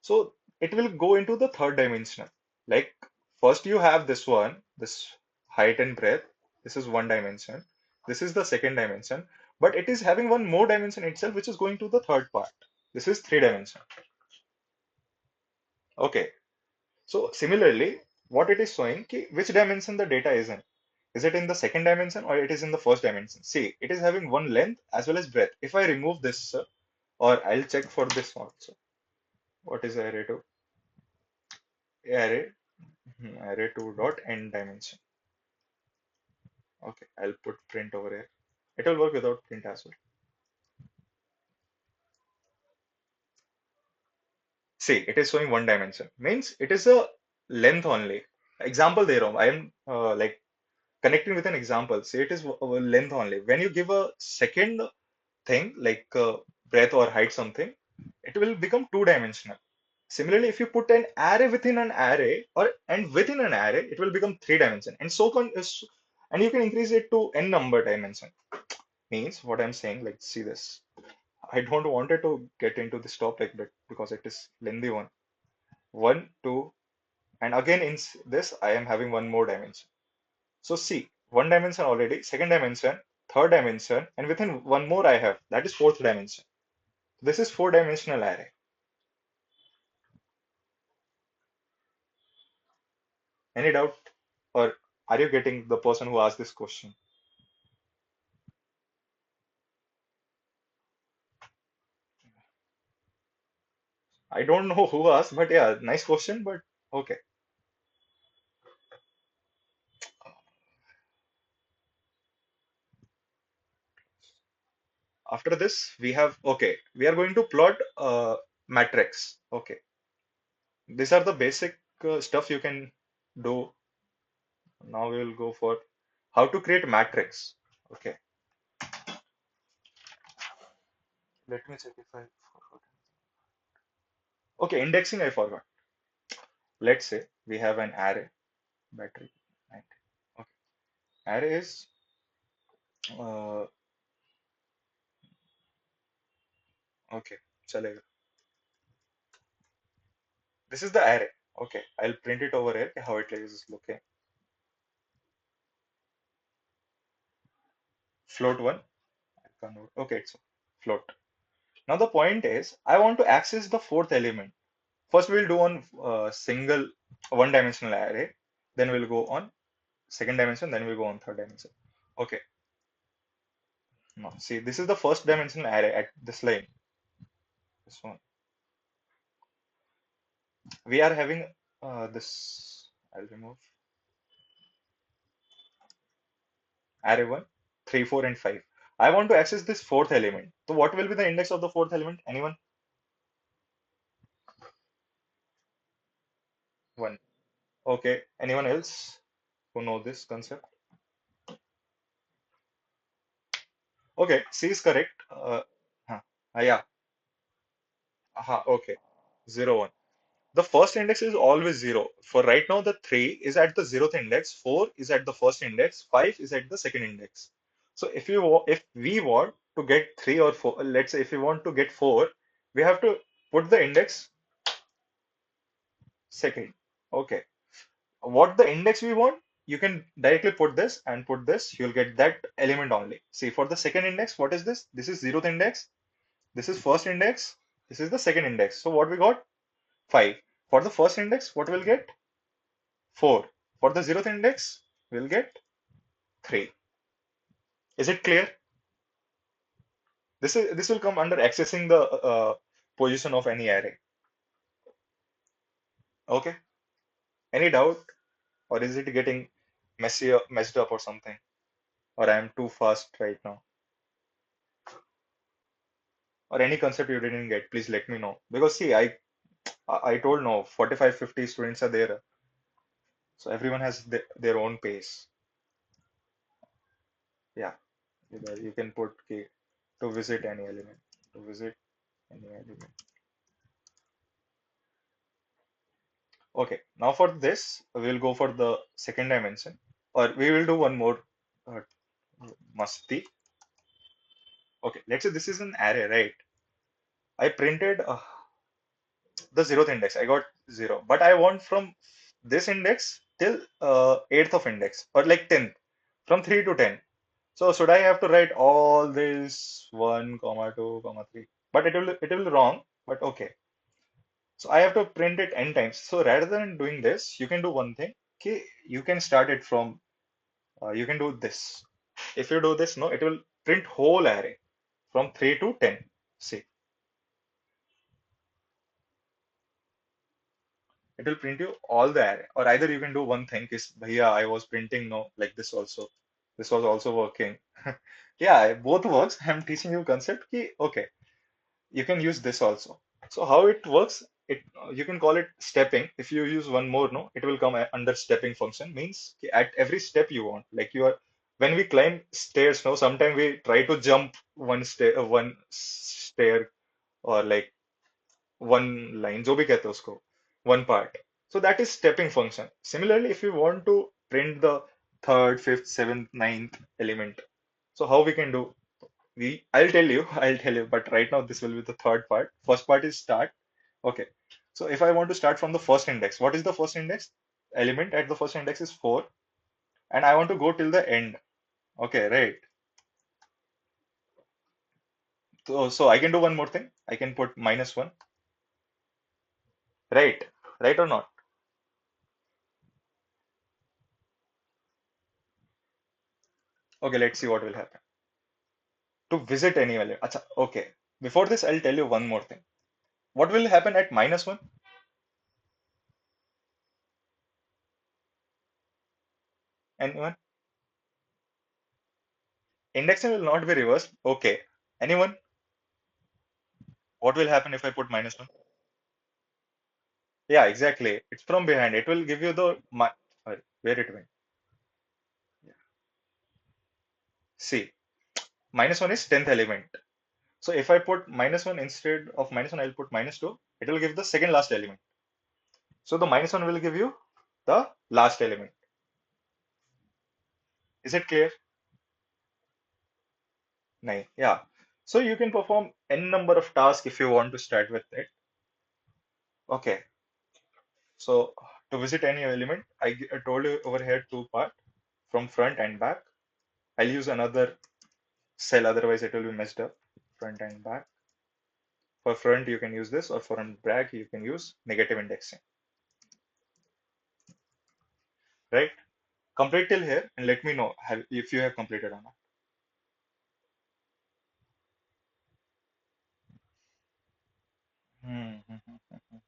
[SPEAKER 1] So it will go into the third dimension. Like first you have this one, this height and breadth. This is one dimension. This is the second dimension, but it is having one more dimension itself, which is going to the third part. This is three dimension. Okay. So similarly, what it is showing, which dimension the data is in. Is it in the second dimension or it is in the first dimension? See, it is having one length as well as breadth. If I remove this, or I'll check for this also. What is array to? Array, array to dot end dimension. Okay, I'll put print over here. It will work without print as well. See, it is showing one dimension. Means it is a length only. Example there, I am like connecting with an example. Say it is length only. When you give a second thing like breadth or height something, it will become two-dimensional. Similarly, if you put an array within an array or and within an array, it will become three-dimension. And and you can increase it to n number dimension. Means what I'm saying, like see this. I don't wanted to get into this topic, but because it is lengthy one. One, two, and again in this, I am having one more dimension. So see, one dimension already, second dimension, third dimension, and within one more I have, that is fourth dimension. This is four-dimensional array. Any doubt? Or are you getting the person who asked this question? I don't know who asked, but yeah, nice question, but okay. After this, we have, okay, we are going to plot matrix. Okay. These are the basic stuff you can do. Now we will go for how to create matrix. Okay. Let me check if I forgot. Okay, indexing I forgot. Let's say we have an array, battery 90. Okay. Array is uh, okay. Chalega. This is the array. Okay, I'll print it over here. How it is looking. Float one. Convert. Okay, it's float. Now the point is, I want to access the fourth element. First, we'll do on single one-dimensional array. Then we'll go on second dimension. Then we'll go on third dimension. Okay. Now, see, this is the first dimensional array at this line. This one. We are having this. I'll remove array 1, 3, 4, and 5. I want to access this fourth element. So what will be the index of the fourth element? Anyone? 1. Okay. Anyone else who know this concept? Okay. C is correct. Yeah. Okay. 0, 1. The first index is always 0. For right now, the 3 is at the 0th index, 4 is at the first index, 5 is at the second index. So if we want to get 3 or 4, let's say if we want to get 4, we have to put the index second. Okay. What the index we want, you can directly put this and put this, you'll get that element only. See, for the second index, what is this? This is 0th index, this is first index, this is the second index. So what we got? 5. For the first index, what we'll get? 4. For the 0th index, we'll get 3. Is it clear? This will come under accessing the position of any array. Okay. Any doubt? Or is it getting messed up or something? Or I am too fast right now? Or any concept you didn't get, please let me know. Because see, I told no, 45, 50 students are there. So everyone has their own pace. Yeah, you can put key to visit any element. To visit any element. Okay, now for this, we'll go for the second dimension, or we will do one more uh, masti. Okay, let's say this is an array, right? I printed the 0th index. I got 0, but I want from this index till 8th of index or like 10th, from 3 to 10. So should I have to write all this 1, comma 2, comma 3? But it will be wrong, but okay. So I have to print it n times. So rather than doing this, you can do one thing. Okay, you can start it from you can do this. If you do this, no, it will print whole array from 3 to 10. See, it will print you all the array. Or either you can do one thing is, bhaiya, I was printing no like this also. This was also working. Yeah, both works. I'm teaching you concept. Ki, okay, you can use this also. So how it works, you can call it stepping. If you use one more, no, it will come under stepping function. Means at every step you want, like you are when we climb stairs, no, sometimes we try to jump one stair or like one line, जो भी कहते हैं उसको, one part. So that is stepping function. Similarly, if you want to print the third, fifth, seventh, ninth element, so how we can do? I'll tell you, I'll tell you, but right now this will be the third part. First part is start. Okay. So if I want to start from the first index, what is the first index? Element at the first index is 4, and I want to go till the end. Okay, right. So I can do one more thing. I can put -1. Right. Right or not? Okay, let's see what will happen. To visit any value. Acha, okay. Before this, I'll tell you one more thing. What will happen at -1? Anyone? Indexing will not be reversed. Okay. Anyone? What will happen if I put -1? Yeah, exactly. It's from behind. It will give you the sorry, where it went. See, -1 is 10th element. So if I put -1 instead of -1, I'll put -2. It will give the second last element. So the -1 will give you the last element. Is it clear? Nice. Yeah. So you can perform n number of tasks if you want to start with it. Okay. So to visit any element, I told you over here two part from front and back. I'll use another cell, otherwise it will be messed up. Front and back. For front, you can use this, or for back, you can use negative indexing. Right? Complete till here and let me know if you have completed or not. Hmm, hmm, hmm, hmm.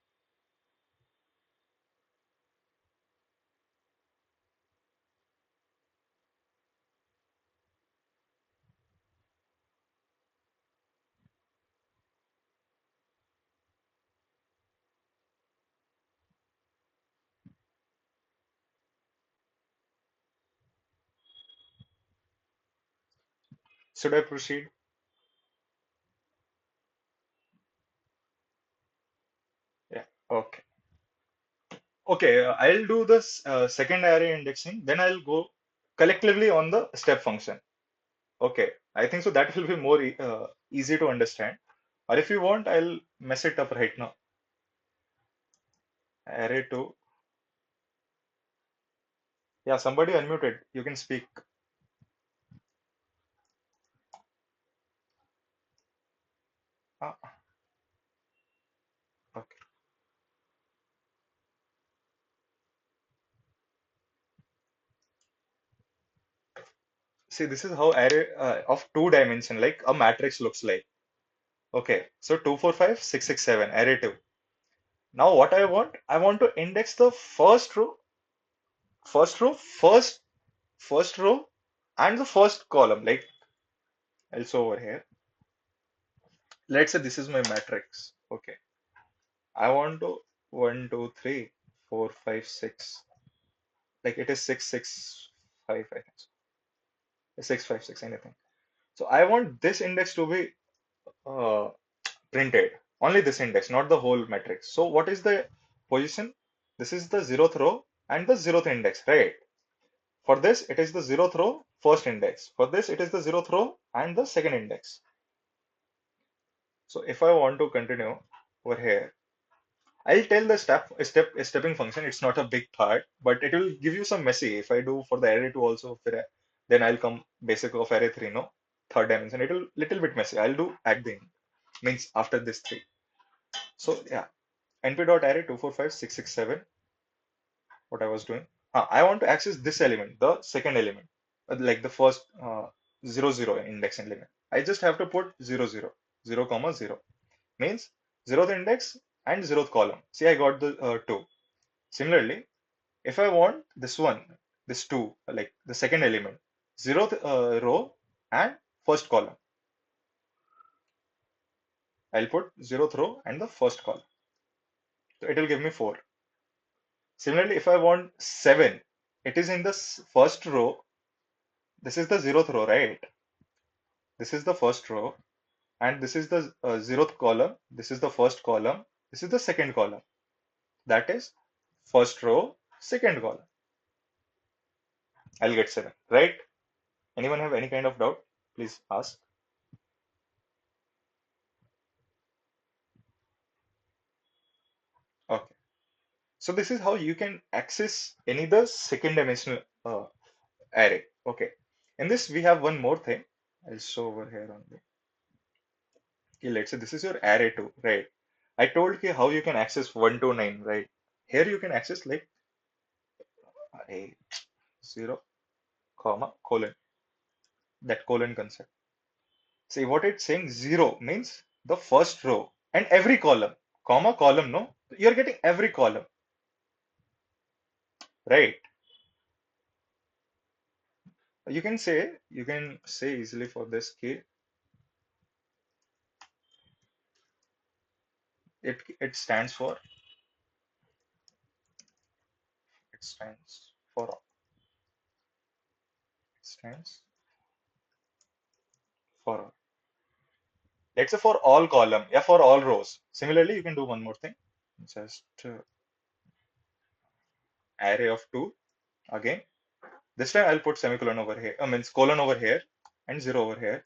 [SPEAKER 1] Should I proceed? Yeah. Okay. Okay. I'll do this second array indexing. Then I'll go collectively on the step function. Okay. I think so that will be more easy to understand. Or if you want, I'll mess it up right now. Array 2. Yeah, somebody unmuted. You can speak. Ah, okay. See, this is how array of two dimension, like a matrix looks like. Okay. So 2, 4, 5, 6, 6, 7, array 2. Now what I want to index the first row, first row, and the first column. Like also over here. Let's say this is my matrix. Okay. I want to 1, 2, 3, 4, 5, 6. Like it is 6, 6, 5, I think so. 6, 5, 6, anything. So I want this index to be uh, printed. Only this index, not the whole matrix. So what is the position? This is the 0th row and the 0th index, right? For this, it is the 0th row, first index. For this, it is the 0th row and the second index. So if I want to continue over here, I'll tell the stepping function. It's not a big part, but it will give you some messy. If I do for the array 2 also, then I'll come basic of array 3, no? Third dimension. It'll little bit messy. I'll do at the end. Means after this 3. So yeah, np.array 245 667. What I was doing. I want to access this element, the second element, like the first 0 0 index element. I just have to put 0 0 0 comma 0 means zeroth index and zeroth column. See, I got the 2. Similarly, if I want this one, this 2, like the second element, zeroth row and first column, I'll put zeroth row and the first column. So it will give me 4. Similarly, if I want 7, it is in the first row. This is the zeroth row, right? This is the first row, and this is the zeroth column. This is the first column. This is the second column. That is first row, second column. I'll get 7, right? Anyone have any kind of doubt? Please ask. Okay. So this is how you can access any the second dimensional array. Okay. In this, we have one more thing. I'll show over here on the. Okay, let's say this is your array 2, right? I told you how you can access 1 to 9, right? Here you can access like array 0, comma, colon, that colon concept. See what it's saying, 0 means the first row and every column, comma, column, no? You're getting every column, right? You can say easily for this key, it stands for it stands for let's say for all column, yeah, for all rows. Similarly, you can do one more thing, just array of 2 again. This time I'll put semicolon over here, means colon over here and 0 over here.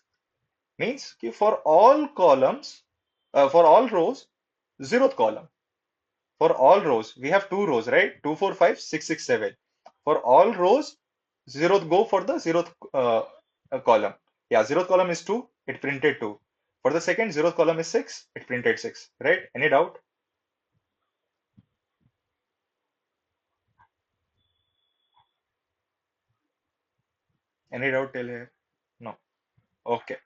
[SPEAKER 1] Means कि for all columns, for all rows, zeroth column. For all rows, we have 2 rows, right? 2 4 5 6 6 7. For all rows, zeroth go for the zeroth column. Yeah, zeroth column is 2, it printed 2. For the second, zeroth column is 6, it printed 6, right? Any doubt? Any doubt till here? No. Okay.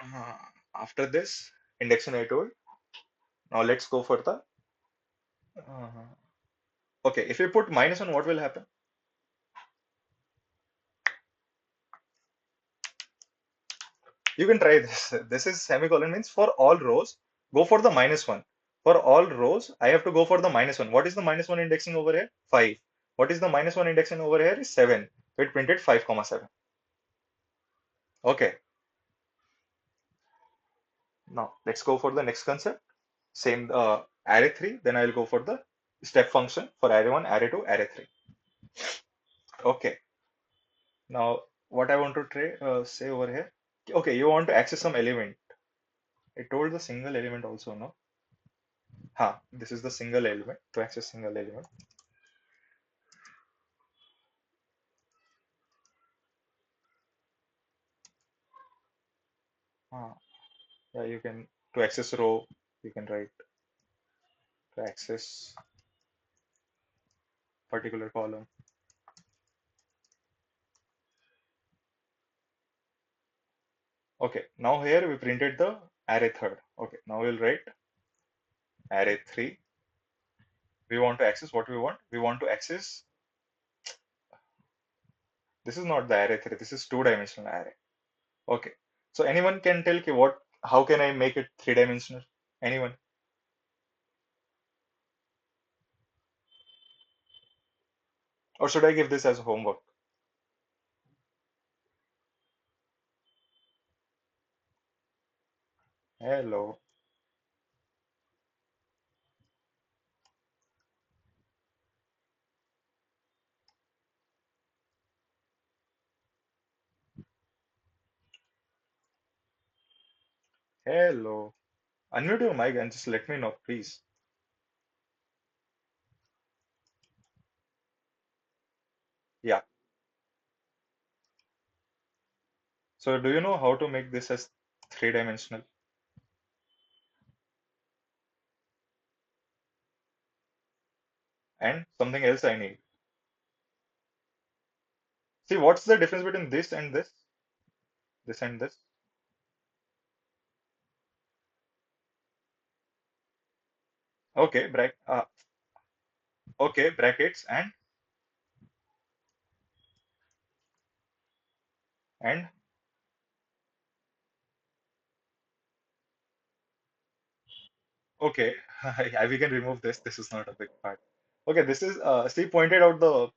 [SPEAKER 1] Uh, After this index I told, now let's go for the. Uh, okay, if you put -1, what will happen? You can try this. This is semicolon means for all rows, go for the -1. For all rows, I have to go for the -1. What is the -1 indexing over here? 5. What is the -1 indexing over here is 7. So it printed 5 comma 7. Okay. Now let's go for the next concept. Same array 3. Then I'll go for the step function for array 1, array 2, array 3. Okay. Now what I want to try say over here. Okay, you want to access some element. I told the single element also, no? This is the single element to access single element. Yeah, you can to access row, you can write to access particular column. Okay, now here we printed the array third. Okay, now we'll write array 3. We want to access what we want. We want to access, this is not the array 3, this is two-dimensional array. Okay, so anyone can tell ki how can I make it three-dimensional? Anyone? Or should I give this as homework? Hello. Hello. Unmute your mic and just let me know, please. Yeah. So do you know how to make this as three-dimensional? And something else I need. See, what's the difference between this and this? This and this? Okay, okay, brackets and okay, we can remove this. This is not a big part. Okay, this is Steve pointed out the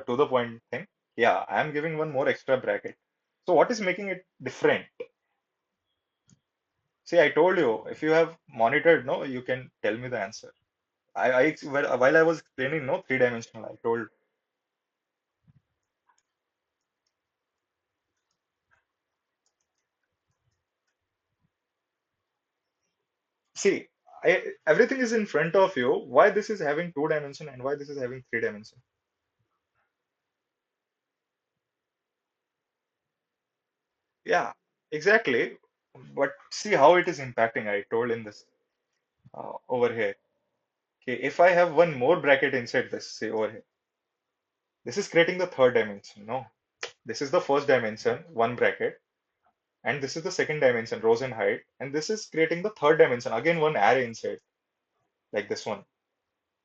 [SPEAKER 1] to the point thing. Yeah, I am giving one more extra bracket. So what is making it different? See, I told you if you have monitored, no, you can tell me the answer. While I was explaining, no, three-dimensional. I told. See, everything is in front of you. Why this is having two dimension and why this is having three dimension? Yeah, exactly. But see how it is impacting. I told in this over here. Okay, if I have one more bracket inside this, say over here, this is creating the third dimension. No, this is the first dimension, one bracket, and this is the second dimension, rows and height, and this is creating the third dimension, again one array inside, like this one.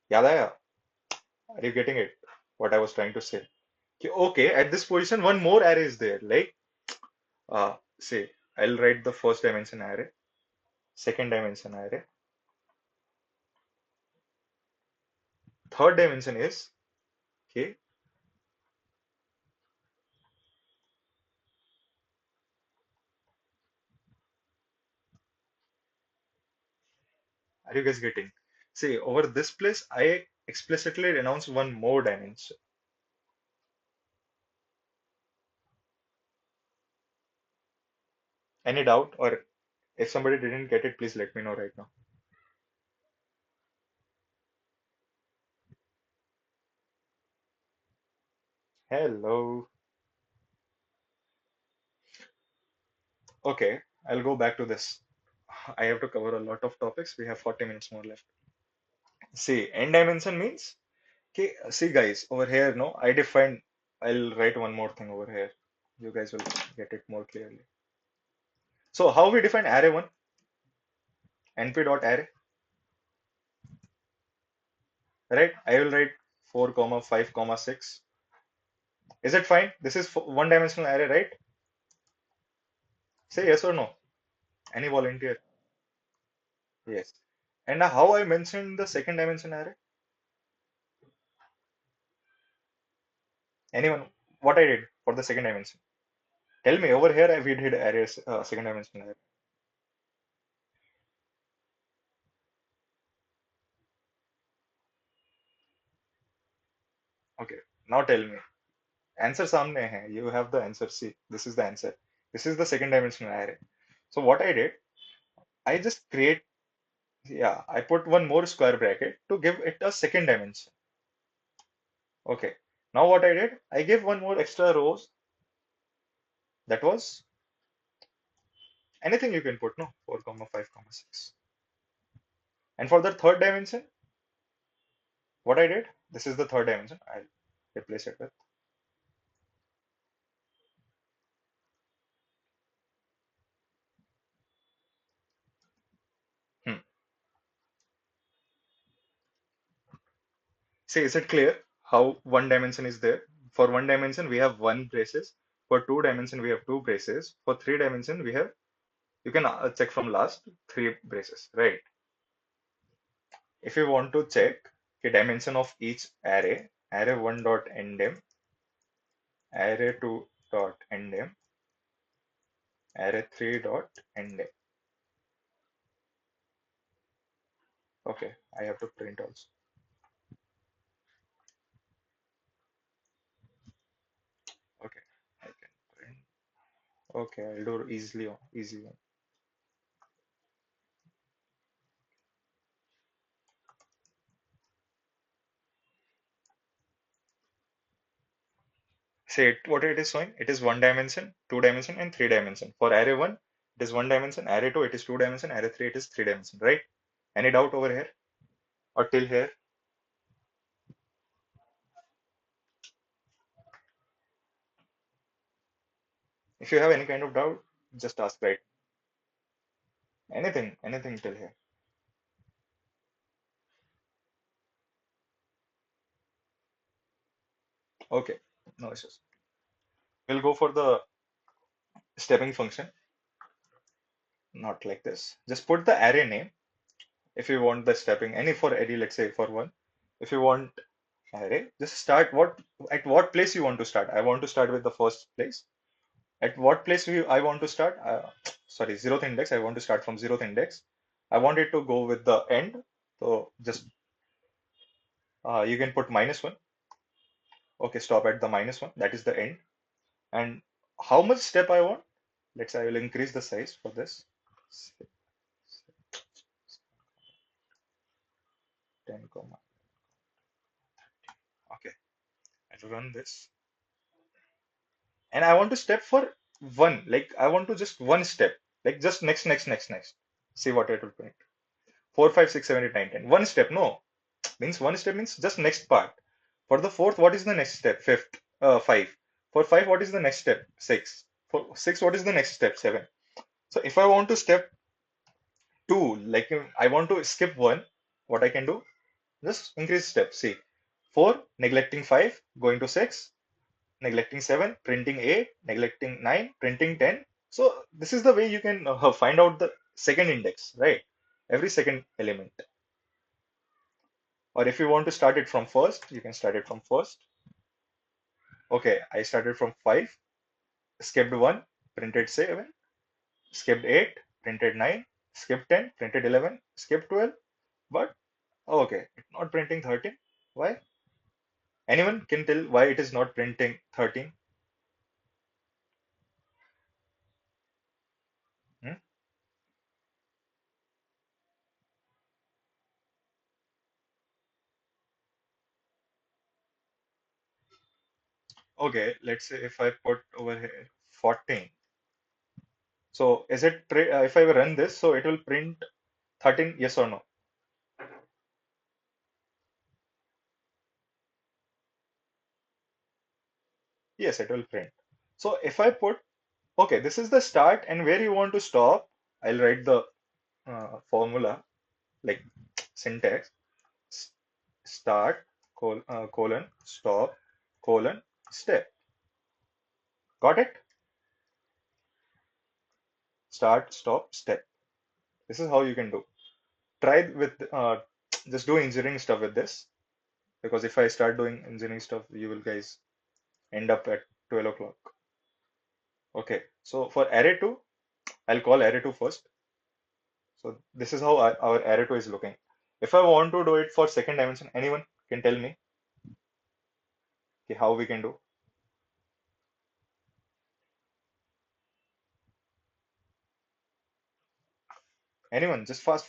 [SPEAKER 1] Yada, yeah, are you getting it? What I was trying to say. Okay, at this position, one more array is there. Like, say, I'll write the first dimension array, second dimension array, third dimension is, okay, are you guys getting? See, over this place, I explicitly announce one more dimension. Any doubt? Or if somebody didn't get it, please let me know right now. Hello. Okay, I'll go back to this. I have to cover a lot of topics. We have 40 minutes more left. See, n dimension means, okay, see guys, over here, no, I defined, I'll write one more thing over here. You guys will get it more clearly. So how we define array one? np dot array, right? I will write 4 comma 5 comma 6. Is it fine? This is one dimensional array, right? Say yes or no. Any volunteer? Yes. And now how I mentioned the second dimension array? Anyone? What I did for the second dimension? Tell me. Over here, we did arrays, second dimension array. Okay. Now tell me. Answer सामने है. You have the answer. See, this is the answer. This is the second dimensional array. So what I did, I just create, yeah, I put one more square bracket to give it a second dimension. Okay. Now what I did, I gave one more extra rows. That was anything you can put, no, 4 comma 5 comma 6. And for the third dimension, what I did, this is the third dimension. I'll replace it with. Hmm. See, is it clear how one dimension is there? For one dimension, we have one braces. For two dimension, we have two braces. For three dimension, we have, you can check from last three braces, right? If you want to check the dimension of each array, array1 dot endem, array2 dot endem, array3 dot endem. Okay, I have to print also. Okay, I can print. Okay, I'll do easy one. Say it, what it is showing. It is one dimension, two dimension, and three dimension. For array one, it is one dimension. Array two, it is two dimension. Array three, it is three dimension. Right? Any doubt over here or till here? If you have any kind of doubt, just ask. Right? Anything till here. Okay, no issues. We'll go for the stepping function. Not like this. Just put the array name if you want the stepping. Any for any, let's say for one. If you want array, just start what at what place you want to start. I want to start with the first place. At what place I want to start? Sorry, zeroth index. I want to start from zeroth index. I want it to go with the end. So just you can put -1. Okay, stop at the -1. That is the end. And how much step I want? Let's say I will increase the size for this. 10 comma. Okay, I'll run this. And I want to step for one. Like I want to just one step. Like just next. See what it will print. 4, 5, 6, 7, 8, 9, 10. One step. No. Means one step means just next part. For the fourth, what is the next step? Fifth, 5. For 5, what is the next step? 6. For 6, what is the next step? 7. So if I want to step 2, like if I want to skip 1, what I can do? Just increase step. See, 4, neglecting 5, going to 6, neglecting 7, printing 8, neglecting 9, printing 10. So this is the way you can find out the second index, right? Every second element. Or if you want to start it from first, you can start it from first. Okay, I started from 5, skipped 1, printed 7, skipped 8, printed 9, skipped 10, printed 11, skipped 12. But okay, it's not printing 13. Why? Anyone can tell why it is not printing 13? Hmm? Okay, let's say if I put over here 14. So is it if I run this, so it will print 13, yes or no? Yes, it will print. So if I put, okay, this is the start and where you want to stop, I'll write the formula like syntax s- start colon stop colon step. Got it? Start, stop, step. This is how you can do. Try with just do engineering stuff with this because if I start doing engineering stuff, you will guys end up at 12 o'clock. Okay, so for array 2, I'll call array 2 first. So this is how our array 2 is looking. If I want to do it for second dimension, anyone can tell me okay, how we can do? Anyone? Just fast.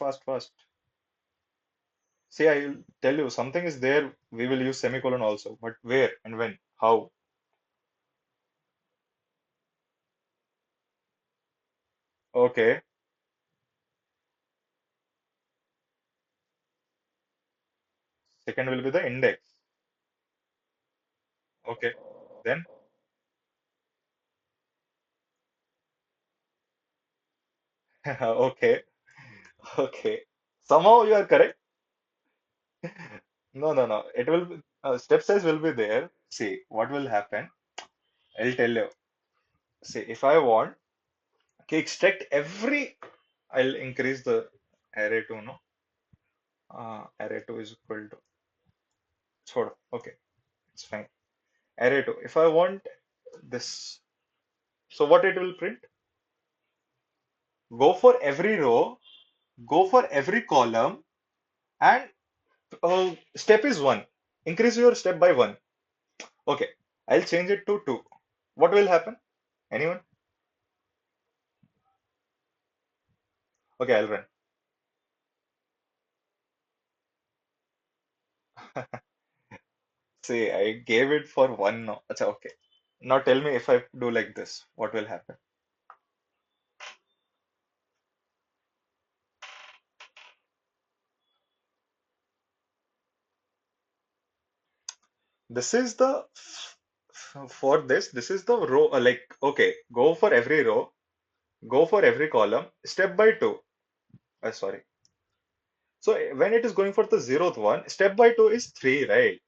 [SPEAKER 1] See, I'll tell you something is there. We will use semicolon also, but where and when? How? Okay, second will be the index. Okay, then okay, okay. Somehow you are correct. No. It will be, step size will be there. See, what will happen? I'll tell you. See, if I want, okay, extract every, I'll increase the array to no. Array to is equal to sort of. Okay, it's fine. Array to. If I want this, so what it will print? Go for every row, go for every column, and step is one. Increase your step by one. Okay, I'll change it to two. What will happen? Anyone? Okay, I'll run. See, I gave it for one now. Acha, okay. Now tell me if I do like this, what will happen? This is the for this is the row. Like, okay, go for every row, go for every column, step by two. Sorry. So when it is going for the zeroth one, step by two is three, right?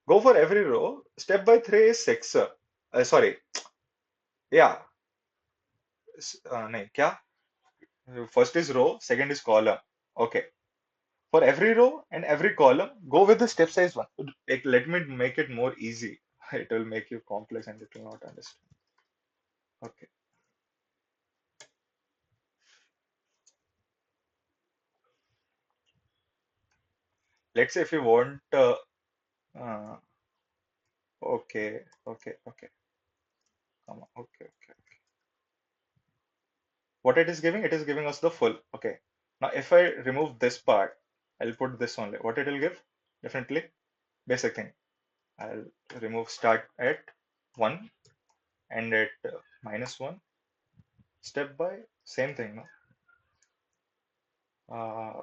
[SPEAKER 1] Go for every row, step by three is six. Sorry, yeah. नहीं क्या? First is row, second is column. Okay. For every row and every column, go with the step size one. Like, let me make it more easy. It will make you complex and it will not understand. Okay. Let's say if you want, uh, okay. Come on. Okay. What it is giving? It is giving us the full. Okay. Now, if I remove this part, I'll put this only. What it will give? Definitely basic thing. I'll remove start at 1 and at -1. Step by same thing. No? Uh,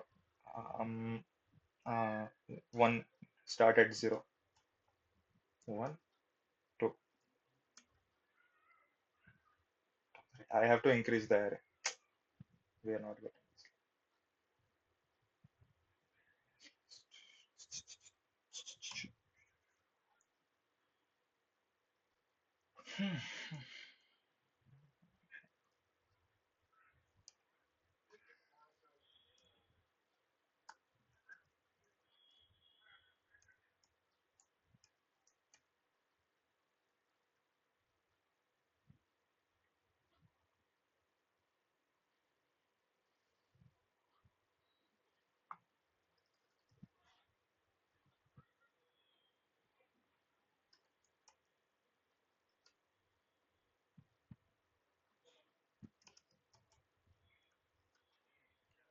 [SPEAKER 1] um, uh, 1 start at 0. 1, 2. I have to increase the array. We are not getting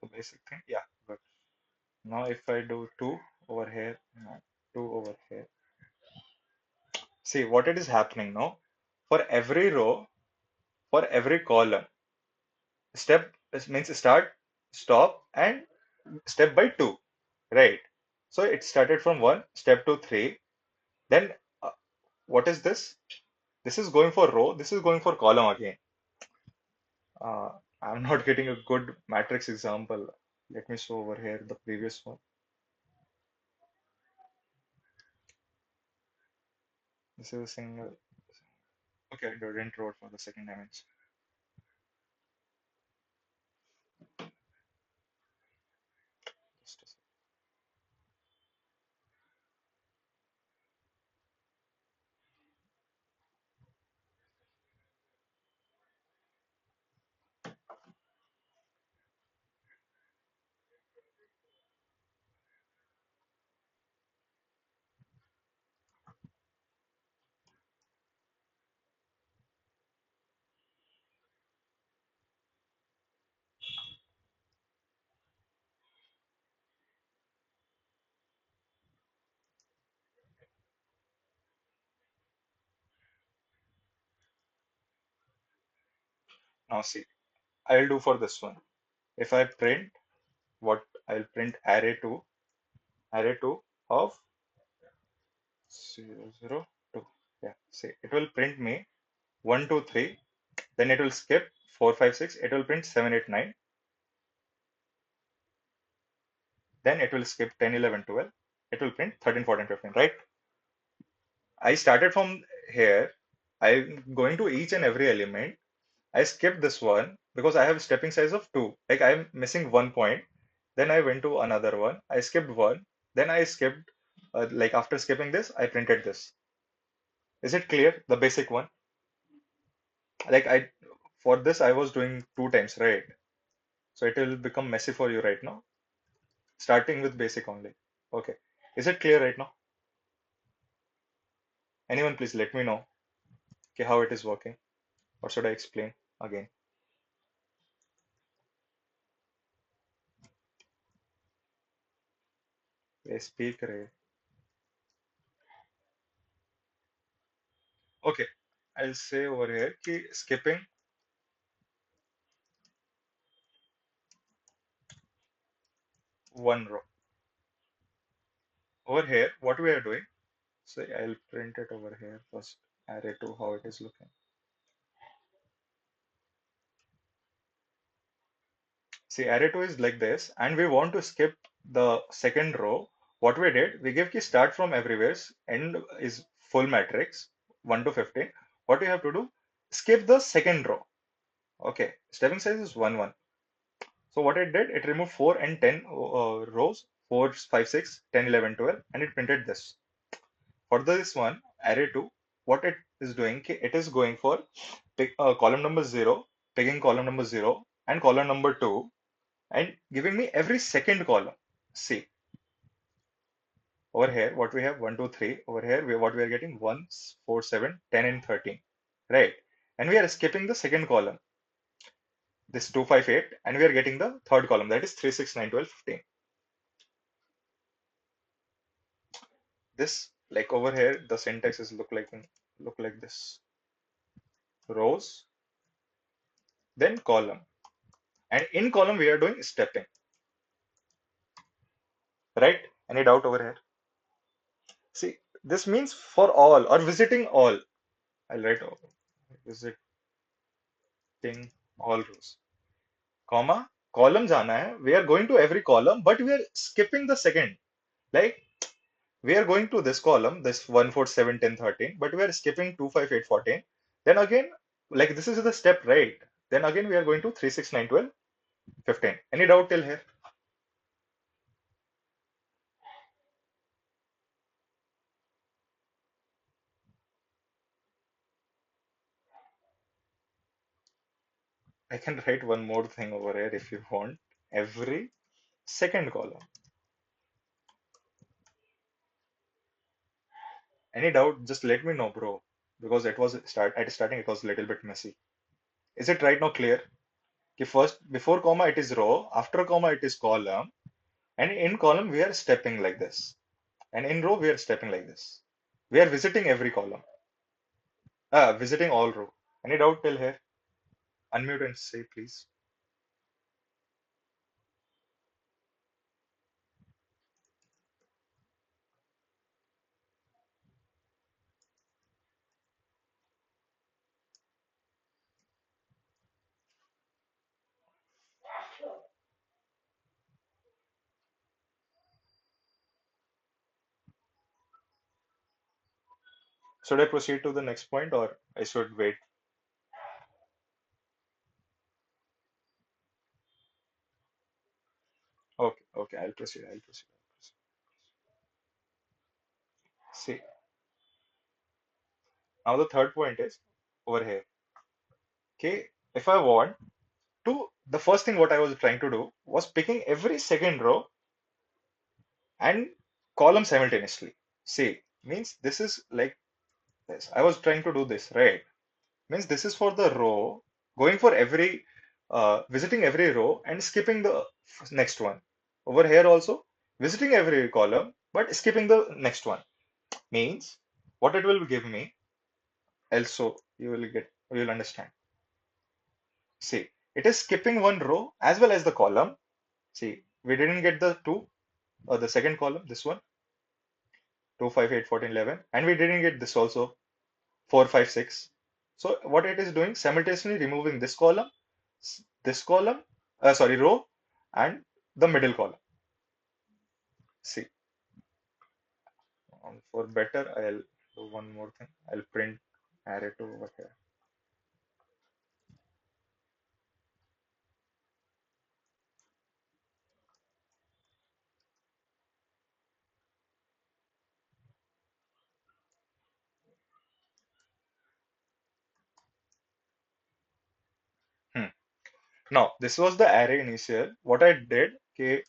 [SPEAKER 1] the basic thing. Yeah, good. Now if I do 2 over here, no, 2 over here. See what it is happening now. For every row, for every column, step means start, stop, and step by 2, right? So it started from 1, step to 3. Then what is this? This is going for row, this is going for column again. Uh, I'm not getting a good matrix example. Let me show over here the previous one. This is a single. Okay, I didn't wrote for the second dimension. Just a sec. Now see, I'll do for this one. If I print what I'll print array two of 0, 0, 2. Yeah, see, it will print me 1, 2, 3. Then it will skip 4, 5, 6. It will print 7, 8, 9. Then it will skip 10, 11, 12. It will print 13, 14, 15, right? I started from here. I'm going to each and every element. I skipped this one because I have stepping size of 2. Like I'm missing 1 point. Then I went to another one. I skipped one. Then I skipped, like after skipping this, I printed this. Is it clear? The basic one. Like for this, I was doing 2 times, right? So it will become messy for you right now. Starting with basic only. Okay. Is it clear right now? Anyone, please let me know, okay, how it is working. Or should I explain again? Speak, Ray. Okay. I'll say over here कि skipping one row. Over here, what we are doing, so I'll print it over here first, array 2, how it is looking. See, array 2 is like this, and we want to skip the second row. What we did, we give key start from everywhere, end is full matrix, 1 to 15. What you have to do, skip the second row. Okay, stepping size is 1, 1. So what it did, it removed 4 and 10 rows, 4, 5, 6, 10, 11, 12, and it printed this. For this one, array 2, what it is doing, it is going for pick, column number 0, picking column number 0, and column number 2, and giving me every second column. See, over here, what we have 1, 2, 3. Over here, what we are getting 1, 4, 7, 10, and 13. Right? And we are skipping the second column, this 2, 5, 8, and we are getting the third column, that is 3, 6, 9, 12, 15. This, like over here, the syntax is look like this. Rows, then column. And in column, we are doing stepping. Right? Any doubt over here? See, this means for all or visiting all. I'll write visiting all rows. Comma, column jana hai. We are going to every column, but we are skipping the second. Like we are going to this column, this 1, 4, 7, 10, 13, but we are skipping 2, 5, 8, 14. Then again, like this is the step, right? Then again, we are going to 3, 6, 9, 12, 15. Any doubt till here? I can write one more thing over here if you want. Every second column. Any doubt? Just let me know, bro. Because it was at starting, it was a little bit messy. Is it right now clear? Okay, first, before comma, it is row. After comma, it is column. And in column, we are stepping like this. And in row, we are stepping like this. We are visiting every column. Visiting all row. Any doubt till here? Unmute and say, please. Should I proceed to the next point or I should wait? Okay, okay, I'll proceed. I'll proceed. See, now the third point is over here. Okay, if I want to, the first thing what I was trying to do was picking every second row and column simultaneously. See, means this is like this. I was trying to do this, right? Means this is for the row, going for every, visiting every row and skipping the next one. Over here also, visiting every column, but skipping the next one. Means what it will give me, also you will understand. See, it is skipping one row as well as the column. See, we didn't get the two, or the second column, this one, 2, 5, 8, 14, 11, and we didn't get this also, 4, 5, 6. So what it is doing, simultaneously removing this column, this column, sorry, row, and the middle column. See, for better, I'll do one more thing. I'll print array 2 over here. Hmm. Now, this was the array initial. What I did, कि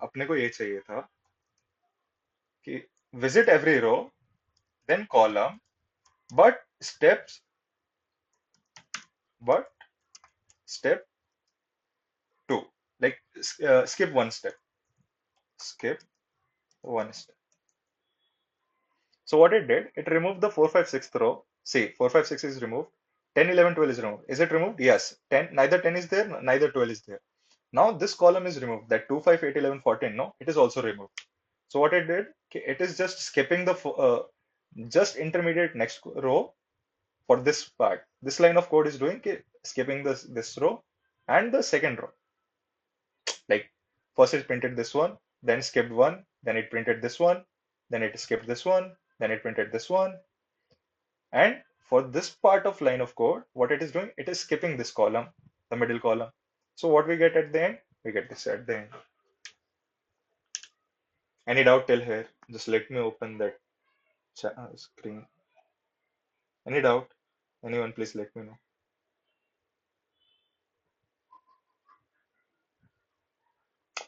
[SPEAKER 1] अपने को ये चाहिए था कि visit every row, then column, but steps, but step 2, like skip one step, skip one step. So what it did, it removed the 4, 5, 6th row See, 4, 5, 6 is removed. 10, 11, 12 is removed. Is it removed? Yes. 10, neither 10 is there, neither 12 is there. Now this column is removed. That 2, 5, 8, 11, 14, no, it is also removed. So what it did, okay, it is just skipping the just intermediate next row for this part. This line of code is doing, okay, skipping this row and the second row. Like first it printed this one, then skipped one, then it printed this one, then it skipped this one, then it printed this one. And for this part of line of code, what it is doing, it is skipping this column, the middle column. So what we get at the end, we get this at the end. Any doubt till here? Just let me open that screen. Any doubt? Anyone, please let me know.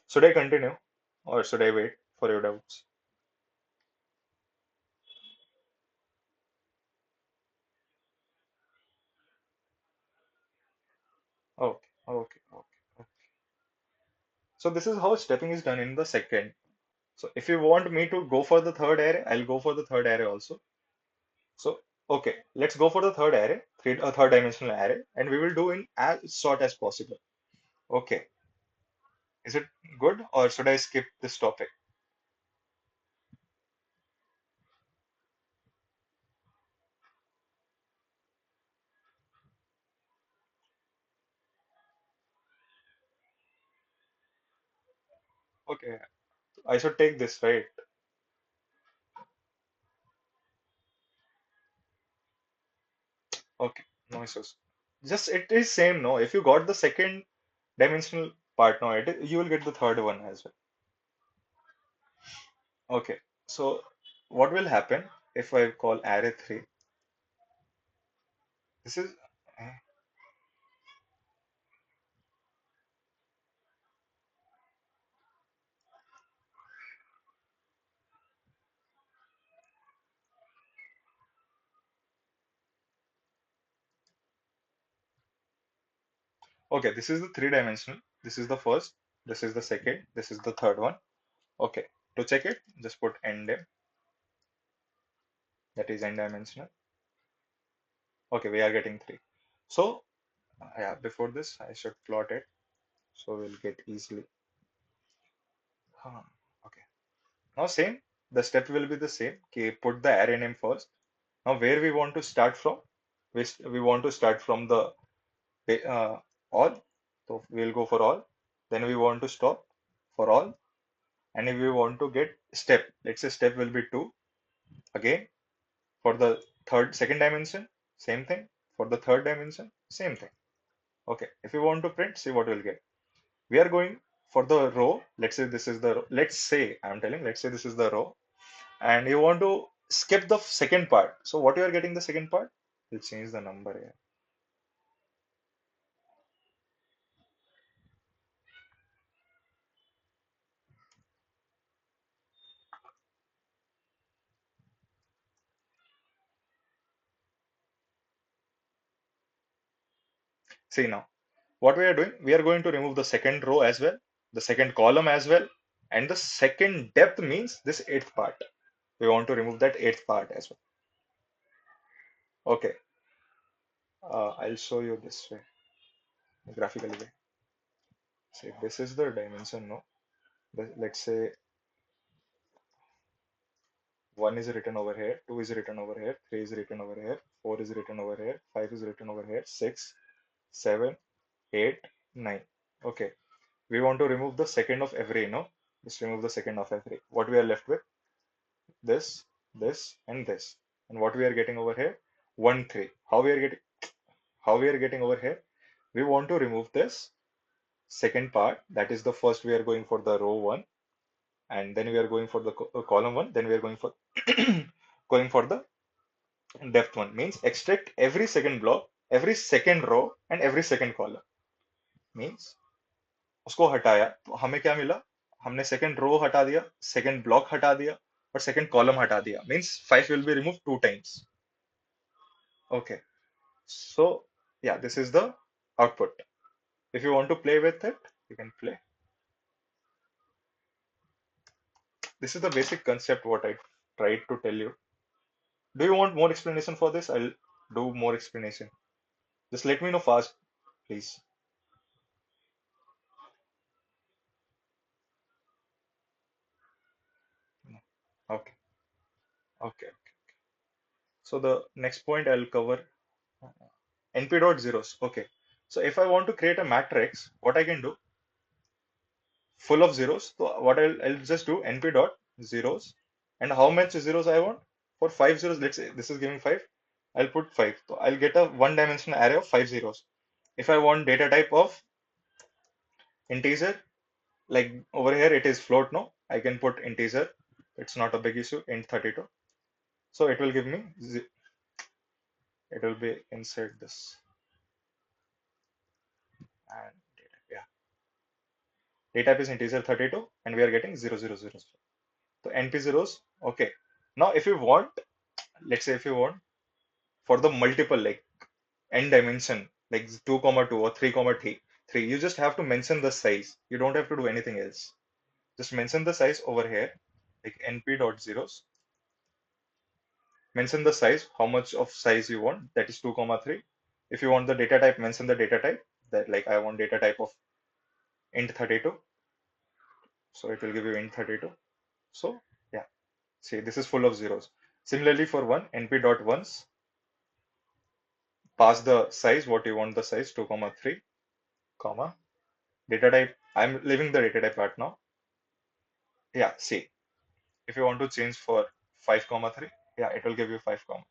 [SPEAKER 1] Should I continue or should I wait for your doubts? Okay, okay, okay. So this is how stepping is done in the second. So if you want me to go for the third array, I'll go for the third array also. So, okay, let's go for the third array, a third dimensional array, and we will do in as short as possible. Okay, is it good or should I skip this topic? Okay, I should take this, right? Okay, no issues. Just it is same, no? If you got the second dimensional part, no, you will get the third one as well. Okay, so what will happen if I call array 3? This is okay. This is the three dimensional. This is the first. This is the second. This is the third one. Okay, to check it, just put ndim, that is n dimensional. Okay, we are getting three. So, yeah, before this, I should plot it so we'll get easily. Okay, now same, the step will be the same. Okay, put the array name first. Now, where we want to start from? We want to start from the all. So, we'll go for all. Then we want to stop for all. And if we want to get step, let's say step will be 2. Again, for the second dimension, same thing. For the third dimension, same thing. Okay, if you want to print, see what we'll get. We are going for the row. Let's say this is the row. Let's say, I'm telling, let's say this is the row. And you want to skip the second part. So what you are getting the second part? We'll change the number here. See now, what we are doing, we are going to remove the second row as well, the second column as well, and the second depth means this eighth part. We want to remove that eighth part as well. Okay, I'll show you this way, graphically way. Say this is the dimension, no? Let's say 1 is written over here, 2 is written over here, 3 is written over here, 4 is written over here, 5 is written over here, 6, 7, 8, 9. Okay, we want to remove the second of every, no? Just remove the second of every. What we are left with? This, this, and this. And what we are getting over here? 1, 3. How we are getting over here? We want to remove this second part. That is the first we are going for the row 1, and then we are going for the column 1, then we are going for going for the depth one. Means extract every second block, every second row and every second column. Means उसको हटाया तो हमें क्या मिला? हमने second row हटा दिया, second block हटा दिया और second column हटा दिया. Means 5 will be removed 2 times. Okay, so yeah, this is the output. If you want to play with it, you can play. This is the basic concept what I tried to tell you. Do you want more explanation for this? do more explanation. Just let me know fast, please. Okay, okay. So the next point I'll cover uh, np dot zeros. Okay. So if I want to create a matrix, what I can do, full of zeros. So what I'll just do np dot zeros, and how much zeros I want? For five zeros, let's say this is giving five. I'll put five. So I'll get a one-dimensional array of five zeros. If I want data type of integer, like over here it is float, no, I can put integer. It's not a big issue. Int 32. So it will give me it will be inside this and data. Yeah, data type is integer 32, and we are getting 0, 0, 0. So np zeros. Okay. Now if you want, let's say if you want for the multiple like n dimension like 2 comma 2 or 3 comma 3, you just have to mention the size. You don't have to do anything else. Just mention the size over here, like np dot zeros. Mention the size, how much of size you want, that is 2 comma 3. If you want the data type, mention the data type, that like I want data type of int 32. So it will give you int 32. So yeah, see, this is full of zeros. Similarly for one, np dot ones, pass the size, what you want the size, 2 comma 3 comma data type. I'm leaving the data type part now. Yeah, see, if you want to change for 5 comma 3, yeah, it will give you 5 comma 3.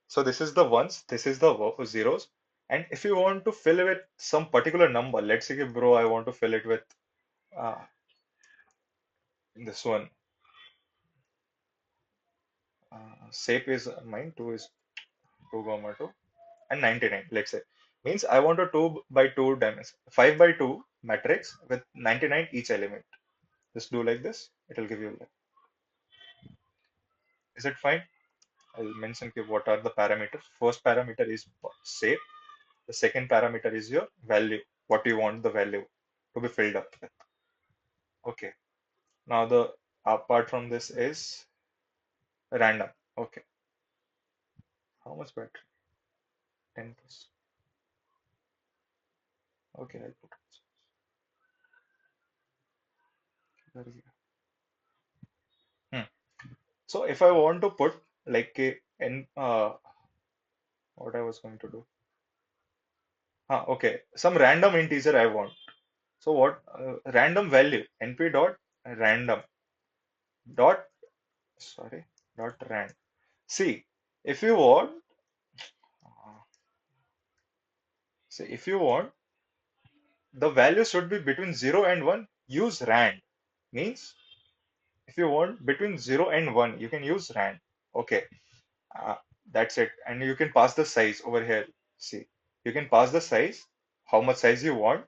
[SPEAKER 1] So this is the ones, this is the zeros. And if you want to fill it with some particular number, let's say, bro, I want to fill it with uh, this one. Shape is mine, 2 is 2 comma 2 and 99, let's say. Means I want a 2 by 2 dimension, 5 by 2 matrix with 99 each element. Just do like this, it will give you like. Is it fine? I'll mention okay, what are the parameters. First parameter is shape. The second parameter is your value, what you want the value to be filled up with. Okay. Now the apart from this is random. Okay. How much battery? 10%. Okay, I'll put it. Hmm. So if I want to put like a in what I was going to do. Okay, some random integer I want. So what random value np dot random dot sorry dot rand. See, if you want, uh, see if you want the value should be between 0 and 1, use rand. Means if you want between 0 and 1, you can use rand. Okay, uh, that's it. And you can pass the size over here. See, you can pass the size, how much size you want,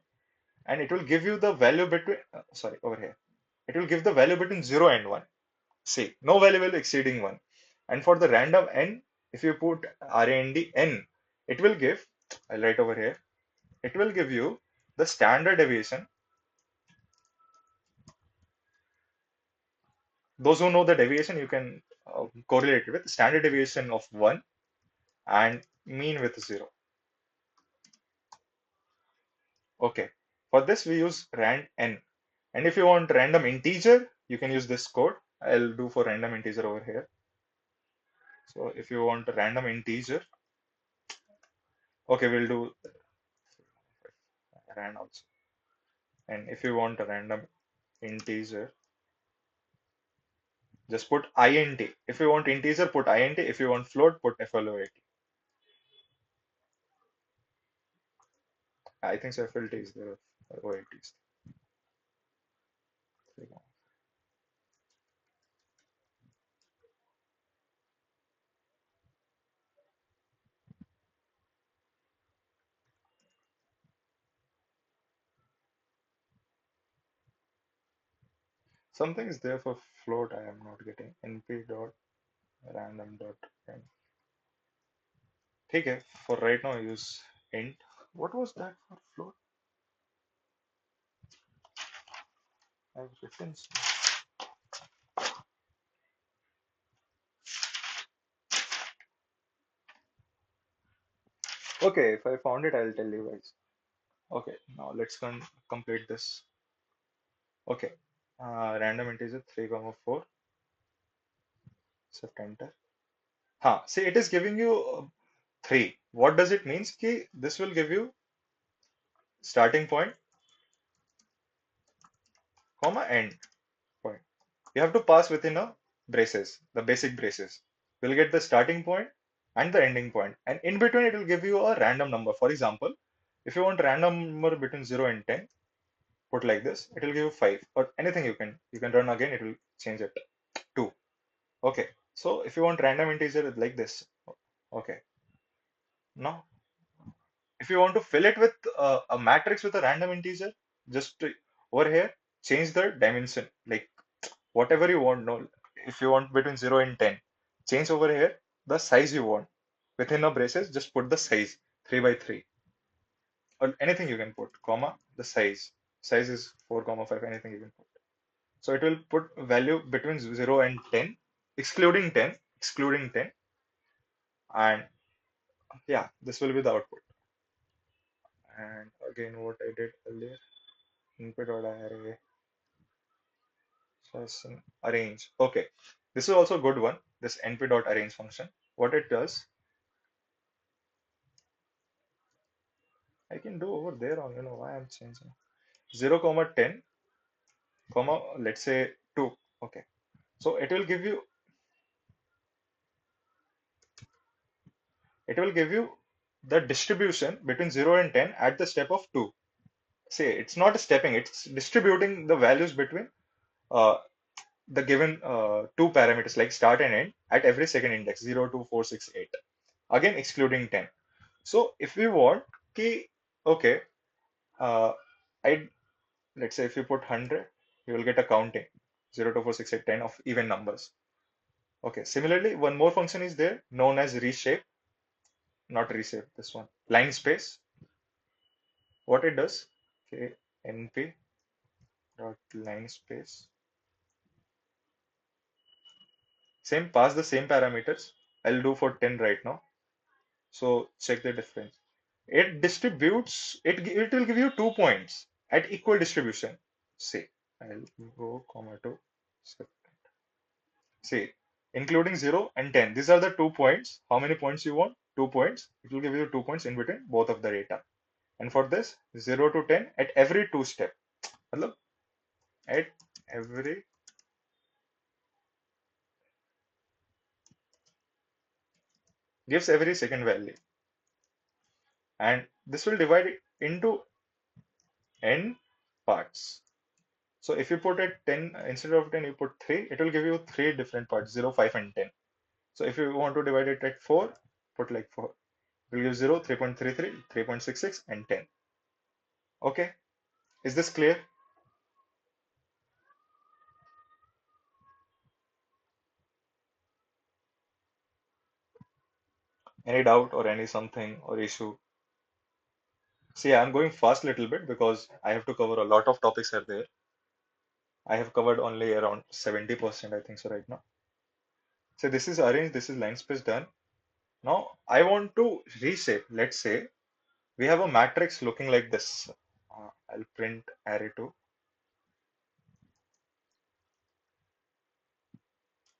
[SPEAKER 1] and it will give you the value between, sorry, over here. It will give the value between 0 and 1. See, no value will exceeding 1. And for the random n, if you put rand n, it will give, I'll write over here, it will give you the standard deviation. Those who know the deviation, you can correlate it with standard deviation of 1 and mean with 0. Okay. For this, we use rand n. And if you want random integer, you can use this code. I'll do for random integer over here. So if you want a random integer, okay, we'll do rand also. And if you want a random integer, just put int. If you want integer, put int. If you want float, put float. I think so FLT is there. OAT is there. Something is there for float. I am not getting np dot random dot n. Okay, for right now, use int. What was that for float? I've written. Okay, if I found it, I'll tell you guys. Okay, now let's complete this. Okay, random integer 3 comma 4, set enter. See, it is giving you 3. What does it mean? Ki this will give you starting point, comma end point. You have to pass within a braces, the basic braces. You'll get the starting point and the ending point, and in between it will give you a random number. For example, if you want random number between 0 and 10, put like this, it will give you 5 or anything. You can run again, it will change it 2. Okay, so if you want random integer like this, okay, now if you want to fill it with a matrix with a random integer, just over here change the dimension, like whatever you want. No, if you want between 0 and 10, change over here the size you want. Within a braces, just put the size 3 by 3 or anything you can put, comma, the size. Size is 4 comma 5, anything you can put. So it will put value between 0 and 10, excluding 10, and yeah, this will be the output. And again, what I did earlier, input.array session arrange. Okay, this is also a good one. This np.arrange function. What it does, I can do over there on, why I'm changing 0 comma 10 comma, let's say 2. Okay, so it will give you the distribution between 0 and 10 at the step of 2. See, it's not stepping, it's distributing the values between uh, the given two parameters like start and end at every second index 0, 2, 4, 6, 8. Again, excluding 10. So if we want key, okay, uh, I let's say if you put 100, you will get a counting 0, 2, 4, 6, 8, 10 of even numbers. Okay, similarly, one more function is there known as reshape, not reshape, this one, line space. What it does, okay, np dot line space, same, pass the same parameters. I'll do for 10 right now. So check the difference. It distributes, it will give you 2 points at equal distribution. See, I'll go comma 2. So, see, including 0 and 10. These are the 2 points. How many points you want? 2 points. It will give you 2 points in between both of the data. And for this, 0 to 10 at every two step. Matlab, at every, gives every second value. And this will divide it into n parts. So if you put it 10, instead of 10, you put 3, it will give you 3 different parts, 0, 5, and 10. So if you want to divide it at 4, put like 4. It will give 0, 3.33, 3.66, and 10. Okay, is this clear? Any doubt or any something or issue? See, I'm going fast a little bit because I have to cover a lot of topics here there. I have covered only around 70%, I think so right now. So this is arranged, this is line space done. Now I want to reshape. Let's say we have a matrix looking like this. I'll print array 2.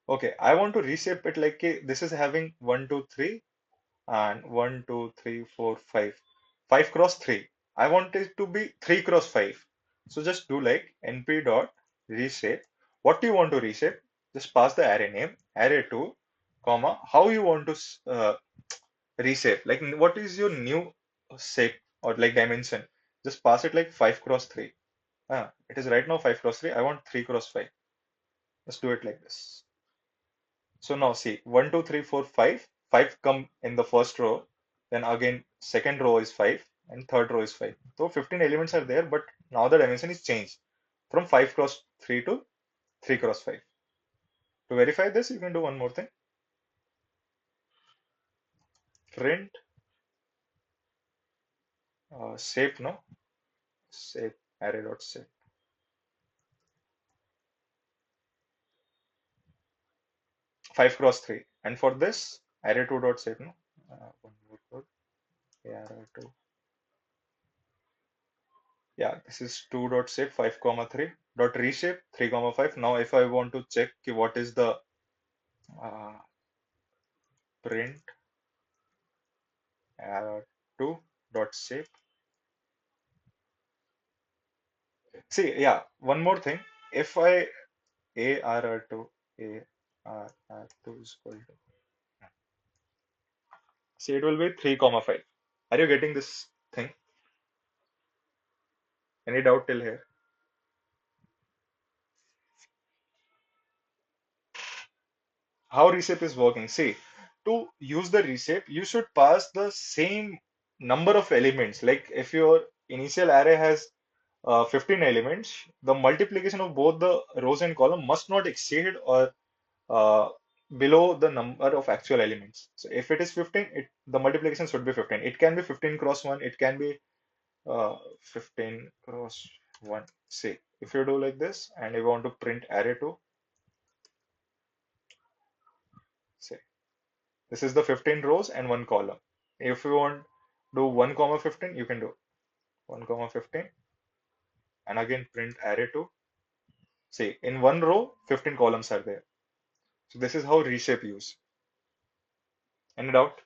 [SPEAKER 1] Okay, I want to reshape it like this is having 1, 2, 3 and 1, 2, 3, 4, 5. 5 cross 3. I want it to be 3 cross 5. So just do like np dot reshape. What do you want to reshape? Just pass the array name, array 2, comma, how you want to reshape. Like what is your new shape or like dimension? Just pass it like 5 cross 3. It is right now 5 cross 3. I want 3 cross 5. Let's do it like this. So now see, 1, 2, 3, 4, 5. 5 come in the first row. Then again, second row is 5 and third row is 5. So 15 elements are there, but now the dimension is changed from 5 cross 3 to 3 cross 5. To verify this, you can do one more thing. Print shape, no? Shape, array dot shape. 5 cross 3. And for this, array 2 dot shape, no? One more code. arr2. Yeah, this is 2 dot shape 5 comma 3 dot reshape 3 comma 5. Now if I want to check what is the uh, print arr2 dot shape. See, yeah, one more thing. If I arr2 arr2 is equal to, see, it will be 3 comma 5. Are you getting this thing? Any doubt till here? How reshape is working? See, to use the reshape, you should pass the same number of elements. Like if your initial array has 15 elements, the multiplication of both the rows and column must not exceed or uh, below the number of actual elements. So if it is 15, the multiplication should be 15. It can be 15 cross 1, it can be 15 cross 1. See, if you do like this and you want to print array 2, say this is the 15 rows and one column. If you want do 1 comma 15, you can do 1 comma 15 and again print array 2. See, in one row, 15 columns are there. So this is how reshape use. Any doubt?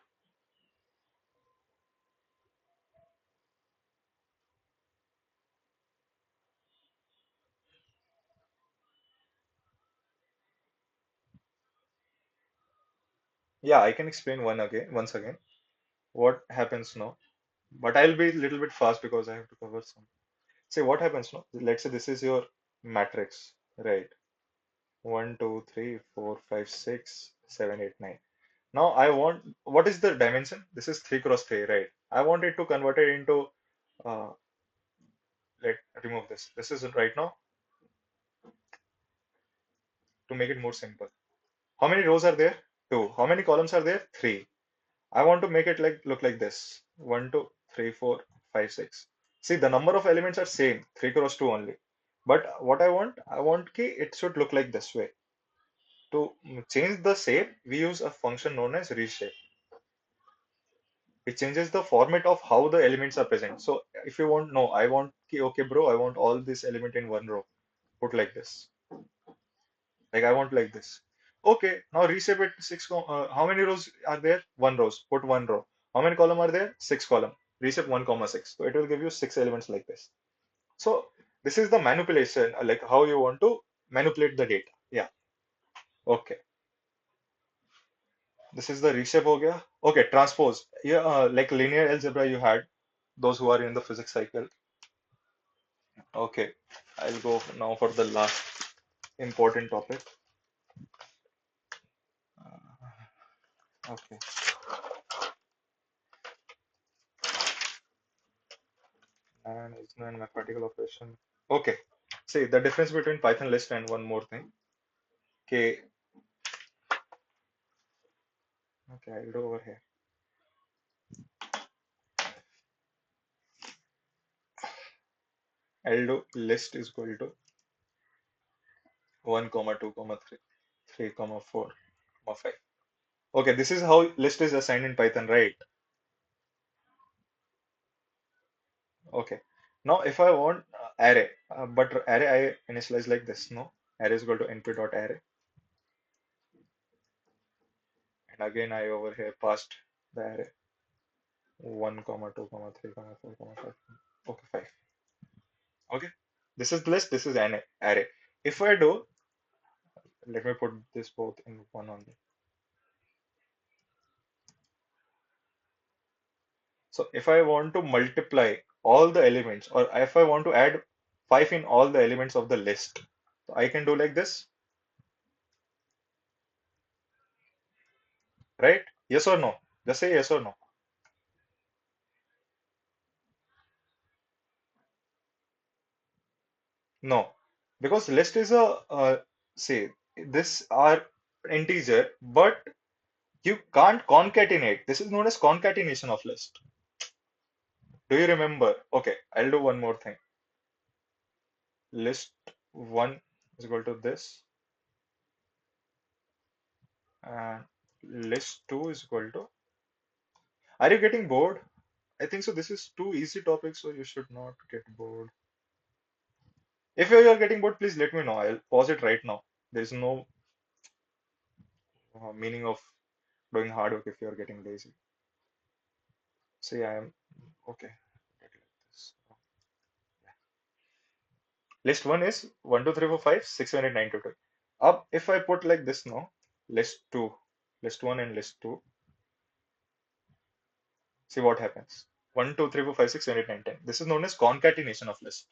[SPEAKER 1] Yeah, I can explain once again what happens now. But I'll be a little bit fast because I have to cover some. Say what happens now. Let's say this is your matrix, right? 1, 2, 3, 4, 5, 6, 7, 8, 9. Now I want, what is the dimension? This is 3 cross 3, right? I want it to convert it into, uh, let remove this. This is right now to make it more simple. How many rows are there? 2. How many columns are there? 3. I want to make it like look like this. 1, 2, 3, 4, 5, 6. See, the number of elements are same, 3 cross 2 only. But what I want ki it should look like this way. To change the shape, we use a function known as reshape. It changes the format of how the elements are present. So if you want, no, I want, okay, bro, I want all this element in one row. Put like this. Like I want like this. Okay, now reshape it how many rows are there? One rows. Put one row. How many column are there? Six column. Reshape 1 comma 6. So it will give you six elements like this. So this is the manipulation, like how you want to manipulate the data. Yeah. Okay. This is the reshape ho gaya. Okay, transpose. Yeah, like linear algebra you had, those who are in the physics cycle. Okay, I'll go now for the last important topic. Okay, and is known mathematical operation. Okay, see the difference between Python list and one more thing. Okay, okay, I'll do over here. I'll do list is equal to 1 comma 2 comma 3 3 comma 4 comma 5. Okay, this is how list is assigned in Python, right? Okay. Now if I want array, but array I initialize like this. No, array is equal to np dot array, and again I over here passed the array 1 comma 2 comma 3 comma 4 comma 5. Okay, 5. Okay, this is list. This is an array. If I do, let me put this both in one only. So if I want to multiply all the elements, or if I want to add 5 in all the elements of the list, so I can do like this, right? Yes or no? Just say yes or no. No, because list is a say this are integer, but you can't concatenate. This is known as concatenation of list. Do you remember? Okay, I'll do one more thing. List one is equal to this, and list two is equal to. Are you getting bored? I think so. This is too easy topic, so you should not get bored. If you are getting bored, please let me know. I'll pause it right now. There is no meaning of doing hard work if you are getting lazy. See, I am okay. Get like this. List one is 1, 2, 3, 4, 5, 6, 7, 8, 9, 10. Up, if I put like this now, list two, list one and list two, see what happens. 1, 2, 3, 4, 5, 6, 7, 8, 9, 10. This is known as concatenation of list,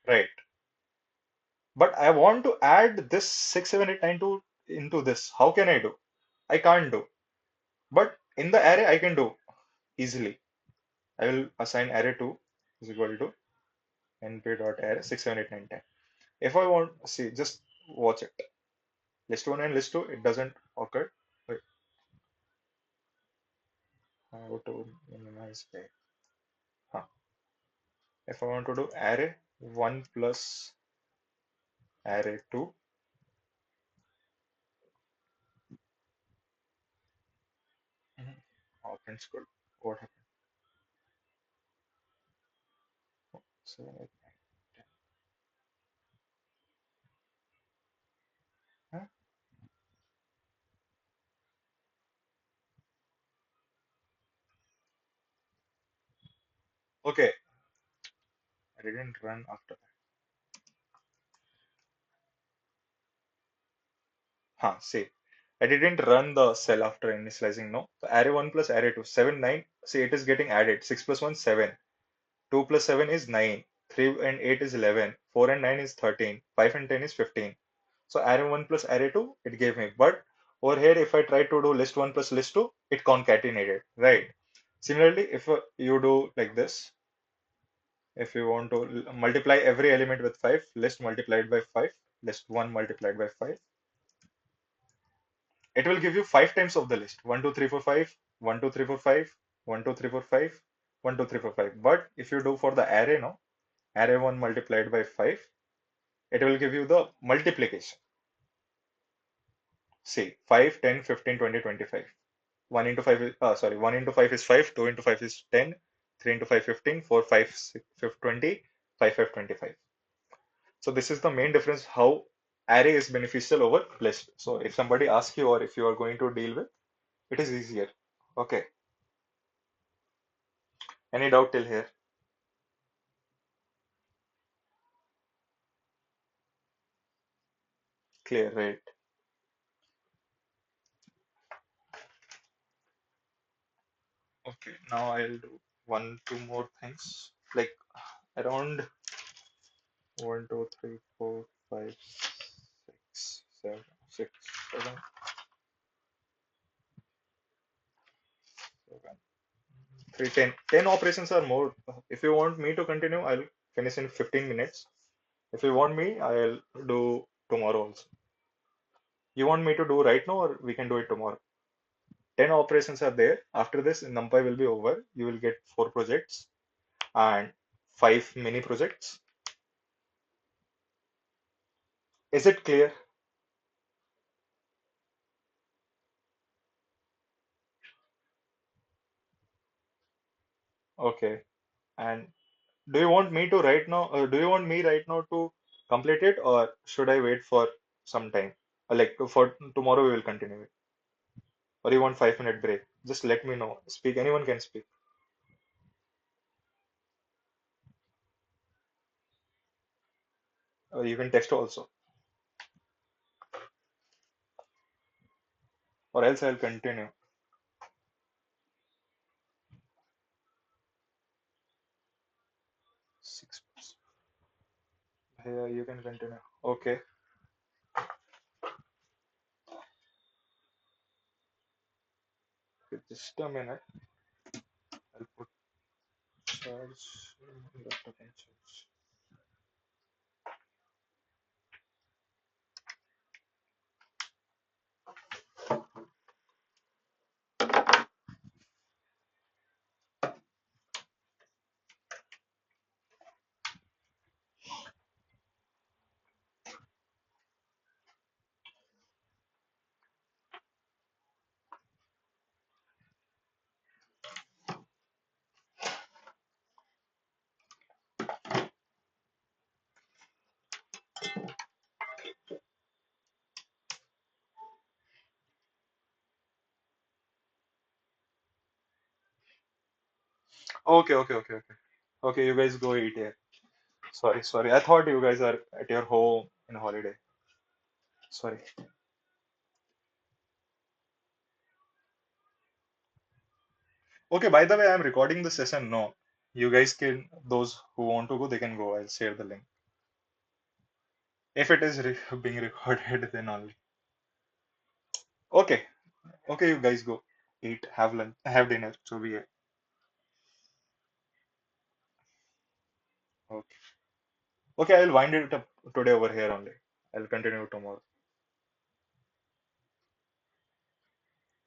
[SPEAKER 1] right? But I want to add this 6, 7, 8, 9 to into this. How can I do? I can't do. But in the array, I can do easily. I will assign array2 is equal to np.array 6, 7, 8, 9, 10. If I want, see, just watch it. List 1 and list 2, it doesn't occur. Wait, how to minimize it? Huh. If I want to do array 1 plus array 2, oh, print school. What happened? So, 8, 9, 10. Huh? Okay, I didn't run after that. Huh, see, I didn't run the cell after initializing, no. So array 1 plus array 2, 7, 9. See, it is getting added. 6 plus 1, 7. 2 plus 7 is 9. 3 and 8 is 11. 4 and 9 is 13. 5 and 10 is 15. So array 1 plus array 2, it gave me. But over here, if I try to do list 1 plus list 2, it concatenated, right? Similarly, if you do like this, if you want to multiply every element with 5, list multiplied by 5, list 1 multiplied by 5, it will give you 5 times of the list. 1, 2, 3, 4, 5, 1, 2, 3, 4, 5, 1, 2, 3, 4, 5, 1, 2, 3, 4, 5. But if you do for the array, no, array 1 multiplied by 5, it will give you the multiplication. See, 5, 10, 15, 20, 25. 1 into 5 is, sorry, 1 into 5 is 5, 2 into 5 is 10, 3 into 5, 15, 4, 5, 6, 5, 20, 5, 5, 25. So this is the main difference how array is beneficial over list. So if somebody asks you or if you are going to deal with, it is easier. Okay. Any doubt till here? Clear, right? Okay, now I'll do one, two more things. Like around 1, 2, 3, 4, 5, 6, 7, 6, 7, 7, 3, 10. 10 operations are more. If you want me to continue, I'll finish in 15 minutes. If you want me, I'll do tomorrow also. You want me to do right now or we can do it tomorrow? 10 operations are there. After this, NumPy will be over. You will get 4 projects and 5 mini projects. Is it clear? Okay. And do you want me to right now, do you want me right now to complete it or should I wait for some time? Like for tomorrow we will continue it. Or you want 5 minute break? Just let me know. Speak. Anyone can speak. Or you can text also. Or else I'll continue. 6. Here you can continue. Okay. Just a minute. I'll put charge. Laptop and charge. Okay, okay, okay, okay. Okay, you guys go eat here. Sorry, sorry. I thought you guys are at your home in holiday. Sorry. Okay, by the way, I'm recording the session. No, you guys can, those who want to go, they can go. I'll share the link. If it is being recorded, then only. Okay, okay, you guys go eat, have lunch, have dinner. So be it. Okay, okay, I'll wind it up today over here only. I'll continue tomorrow.